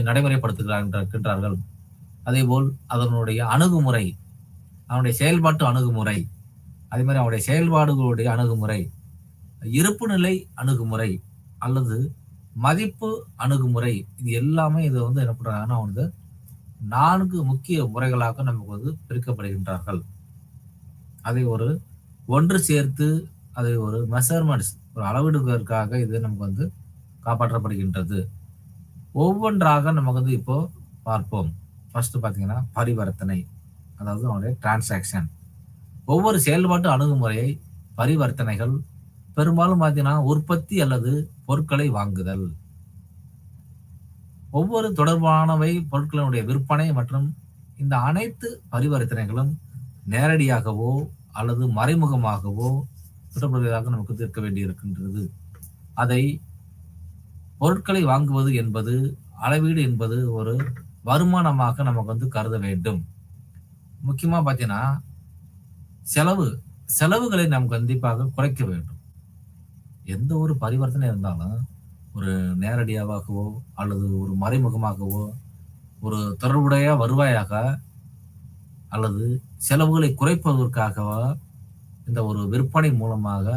நடைமுறைப்படுத்துகின்றார்கள். அதேபோல் அதனுடைய அணுகுமுறை, அவனுடைய செயல்பாட்டு அணுகுமுறை, அதே மாதிரி அவனுடைய செயல்பாடுகளுடைய அணுகுமுறை, இருப்பு நிலை அணுகுமுறை அல்லது மதிப்பு அணுகுமுறை, இது எல்லாமே இதை வந்து என்ன பண்றாங்கன்னா வந்து 4 முக்கிய முறைகளாக நமக்கு வந்து பிரிக்கப்படுகின்றார்கள். அதை ஒன்று சேர்த்து அதை ஒரு மெஷர்மெண்ட்ஸ், ஒரு அளவிடுவதற்காக இது நமக்கு வந்து காப்பாற்றப்படுகின்றது. ஒவ்வொன்றாக நமக்கு வந்து இப்போ பார்ப்போம். ஃபர்ஸ்ட் பார்த்தீங்கன்னா பரிவர்த்தனை, அதாவது நம்முடைய டிரான்சாக்ஷன். ஒவ்வொரு செயல்பாட்டு அணுகுமுறையை பரிவர்த்தனைகள் பெரும்பாலும் பார்த்தீங்கன்னா உற்பத்தி அல்லது பொருட்களை வாங்குதல். ஒவ்வொரு தொடர்பானவை பொருட்களினுடைய விற்பனை மற்றும் இந்த அனைத்து பரிவர்த்தனைகளும் நேரடியாகவோ அல்லது மறைமுகமாகவோ தொடர்புடையதாக நமக்கு இருக்க வேண்டி இருக்கின்றது. அதை பொருட்களை வாங்குவது என்பது, அளவீடு என்பது ஒரு வருமானமாக நமக்கு வந்து கருத வேண்டும். முக்கியமா பார்த்தீங்கன்னா செலவுகளை நாம் கண்டிப்பாக குறைக்க வேண்டும். எந்த ஒரு பரிவர்த்தனை இருந்தாலும் ஒரு நேரடியாகவோ அல்லது ஒரு மறைமுகமாகவோ ஒரு தொடர்புடைய வருவாயாக அல்லது செலவுகளை குறைப்பதற்காகவோ இந்த ஒரு விற்பனை மூலமாக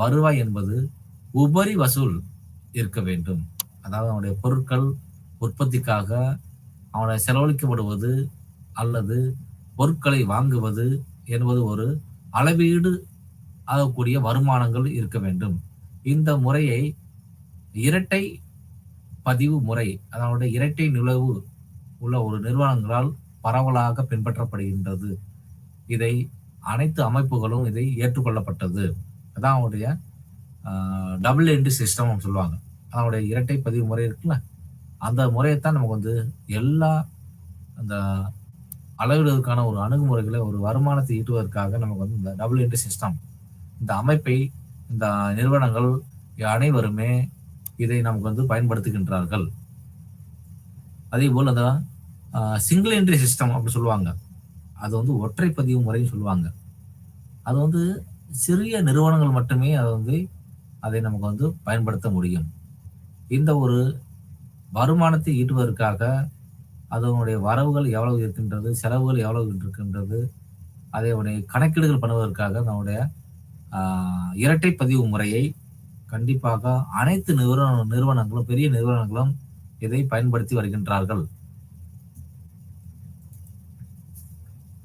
வருவாய் என்பது உபரி வசூல் இருக்க வேண்டும். அதாவது அவனுடைய பொருட்கள் உற்பத்திக்காக அவனை செலவழிக்கப்படுவது அல்லது பொருட்களை வாங்குவது என்பது ஒரு அளவீடு ஆகக்கூடிய வருமானங்கள் இருக்க வேண்டும். இந்த முறையை இரட்டை பதிவு முறை, அதாவது இரட்டை நுழைவு உள்ள ஒரு நிறுவனங்களால் பரவலாக பின்பற்றப்படுகின்றது. இதை அனைத்து அமைப்புகளும் இதை ஏற்றுக்கொள்ளப்பட்டது. அதான் அவருடைய டபுள் என்ட்ரி சிஸ்டம் சொல்லுவாங்க. அதனுடைய இரட்டை பதிவு முறை இருக்குல்ல, அந்த முறையைத்தான் நமக்கு வந்து எல்லா அந்த அளவிடுவதற்கான ஒரு அணுகுமுறைகளை ஒரு வருமானத்தை ஈட்டுவதற்காக நமக்கு வந்து இந்த டபுள் என்ட்ரி சிஸ்டம், இந்த அமைப்பை இந்த நிறுவனங்கள் அனைவருமே இதை நமக்கு வந்து பயன்படுத்துகின்றார்கள். அதே போல் அந்த சிங்கிள் என்ட்ரி சிஸ்டம் அப்படி சொல்லுவாங்க. அது வந்து ஒற்றை பதிவு முறைன்னு சொல்லுவாங்க. அது வந்து சிறிய நிறுவனங்கள் மட்டுமே அதை நமக்கு வந்து பயன்படுத்த முடியும். இந்த ஒரு வருமானத்தை ஈட்டுவதற்காக அதனுடைய வரவுகள் எவ்வளவு இருக்கின்றது, செலவுகள் எவ்வளவு இருக்கின்றது, அதனுடைய கணக்கீடுகள் பண்ணுவதற்காக நம்முடைய இரட்டை பதிவு முறையை கண்டிப்பாக அனைத்து நிறுவனங்களும் பெரிய நிறுவனங்களும் இதை பயன்படுத்தி வருகின்றார்கள்.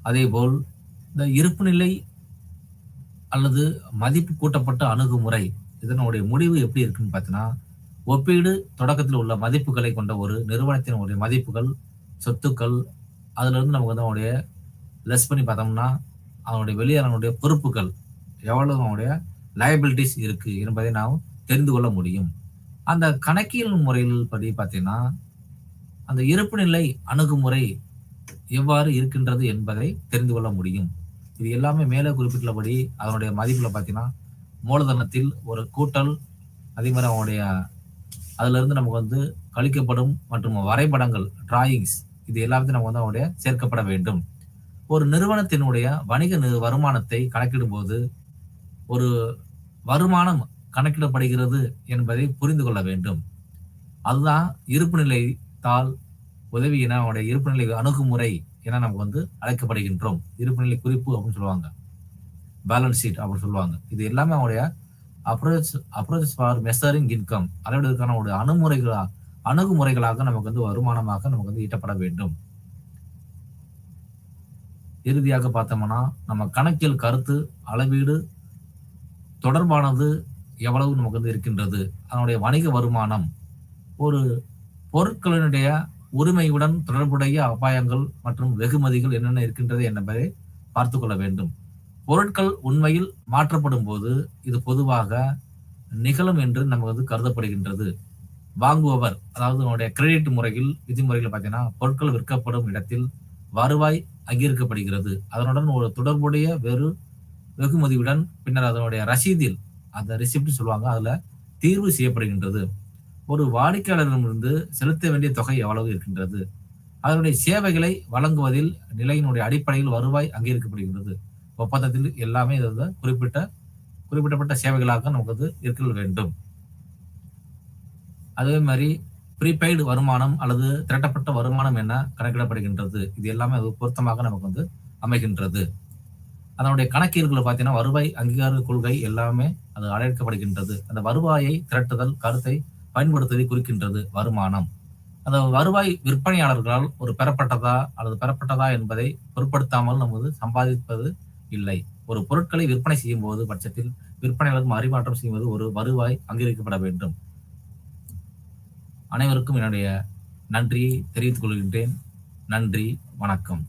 அதேபோல் இந்த இருப்பு நிலை அல்லது மதிப்பு கூட்டப்பட்ட அணுகுமுறை, இதனுடைய முடிவு எப்படி இருக்குன்னு பார்த்தீங்கன்னா, ஒப்பீடு தொடக்கத்தில் உள்ள மதிப்புகளை கொண்ட ஒரு நிறுவனத்தினுடைய மதிப்புகள், சொத்துக்கள், அதுல இருந்து நமக்கு வந்து அவனுடைய லெஸ் பண்ணி பார்த்தோம்னா அவனுடைய வெளியாளனுடைய பொறுப்புகள் எவ்வளவு அவனுடைய லயபிலிட்டிஸ் இருக்கு என்பதை நாம் தெரிந்து கொள்ள முடியும். அந்த கணக்கியல் முறையில் படி பார்த்தீங்கன்னா அந்த இருப்பு நிலை அணுகுமுறை எவ்வாறு இருக்கின்றது என்பதை தெரிந்து கொள்ள முடியும். இது எல்லாமே மேலே குறிப்பிட்டுள்ளபடி அதனுடைய மதிப்புல பார்த்தீங்கன்னா மூலதனத்தில் ஒரு கூட்டல், அதே மாதிரி அவனுடைய அதுல இருந்து நமக்கு வந்து கழிக்கப்படும் மற்றும் வரைபடங்கள் டிராயிங்ஸ், இது எல்லாத்தையும் நம்ம வந்து அவனுடைய சேர்க்கப்பட வேண்டும். ஒரு நிறுவனத்தினுடைய வணிக வருமானத்தை கணக்கிடும் போது ஒரு வருமானம் கணக்கிடப்படுகிறது என்பதை புரிந்து கொள்ள வேண்டும். அதுதான் இருப்பு நிலை தாள் உதவி என அவனுடைய இருப்பு நிலை அணுகுமுறை என நமக்கு வந்து அழைக்கப்படுகின்றோம். இருப்பு நிலை குறிப்பு அப்படின்னு சொல்லுவாங்க, பேலன்ஸ் ஷீட் அப்படின்னு சொல்லுவாங்க. இது எல்லாமே அவனுடைய அப்ரோச் ஃபார் மெஷரிங் இன்கம், அளவிடுவதற்கான ஒரு அணுகுமுறைகளாக நமக்கு வந்து வருமானமாக நமக்கு வந்து ஈட்டப்பட வேண்டும். இறுதியாக பார்த்தோம்னா நம்ம கணக்கியல் கருத்து அளவீடு தொடர்பானது எவ்வளவு நமக்கு வந்து இருக்கின்றது, அதனுடைய வணிக வருமானம், ஒரு பொருட்களினுடைய உரிமையுடன் தொடர்புடைய அபாயங்கள் மற்றும் வெகுமதிகள் என்னென்ன இருக்கின்றது என்பதை பார்த்து கொள்ள வேண்டும். பொருட்கள் உண்மையில் மாற்றப்படும் போது இது பொதுவாக நிகழும் என்று நமக்கு வந்து கருதப்படுகின்றது. வாங்குபவர், அதாவது நம்முடைய கிரெடிட் முறையில் விதிமுறைகள் பார்த்தீங்கன்னா பொருட்கள் விற்கப்படும் இடத்தில் வருவாய் அங்கீகரிக்கப்படுகிறது. அதனுடன் ஒரு தொடர்புடைய வெகுமதியுடன் பின்னர் அதனுடைய ரசீதில், அந்த ரிசிப்ட் சொல்லுவாங்க, அதுல தீர்வு செய்யப்படுகின்றது. ஒரு வாடிக்கையாளரிடமிருந்து செலுத்த வேண்டிய தொகை எவ்வளவு இருக்கின்றது, அதனுடைய சேவைகளை வழங்குவதில் நிலையினுடைய அடிப்படையில் வருவாய் அங்கீகரிக்கப்படுகின்றது. ஒப்பந்தத்தில் எல்லாமே இது குறிப்பிட்டப்பட்ட சேவைகளாக நமக்கு அது இருக்க வேண்டும். அதே மாதிரி ப்ரீபெய்டு வருமானம் அல்லது திரட்டப்பட்ட வருமானம் என கணக்கிடப்படுகின்றது. இது எல்லாமே அது பொருத்தமாக நமக்கு வந்து அமைகின்றது. அதனுடைய கணக்கீடுகளை பார்த்தீங்கன்னா வருவாய் அங்கீகார கொள்கை எல்லாமே அது அழைக்கப்படுகின்றது. அந்த வருவாயை திரட்டுதல் கருத்தை பயன்படுத்துவதை குறிக்கின்றது வருமானம். அந்த வருவாய் விற்பனையாளர்களால் ஒரு பெறப்பட்டதா என்பதை பொருட்படுத்தாமல் நமது சம்பாதிப்பது இல்லை. ஒரு பொருட்களை விற்பனை செய்யும் போது பட்சத்தில் விற்பனையாளர் மறிமாற்றம் செய்வது ஒரு வருவாய் அங்கீகரிக்கப்பட வேண்டும். அனைவருக்கும் என்னுடைய நன்றியை தெரிவித்துக் கொள்கின்றேன். நன்றி, வணக்கம்.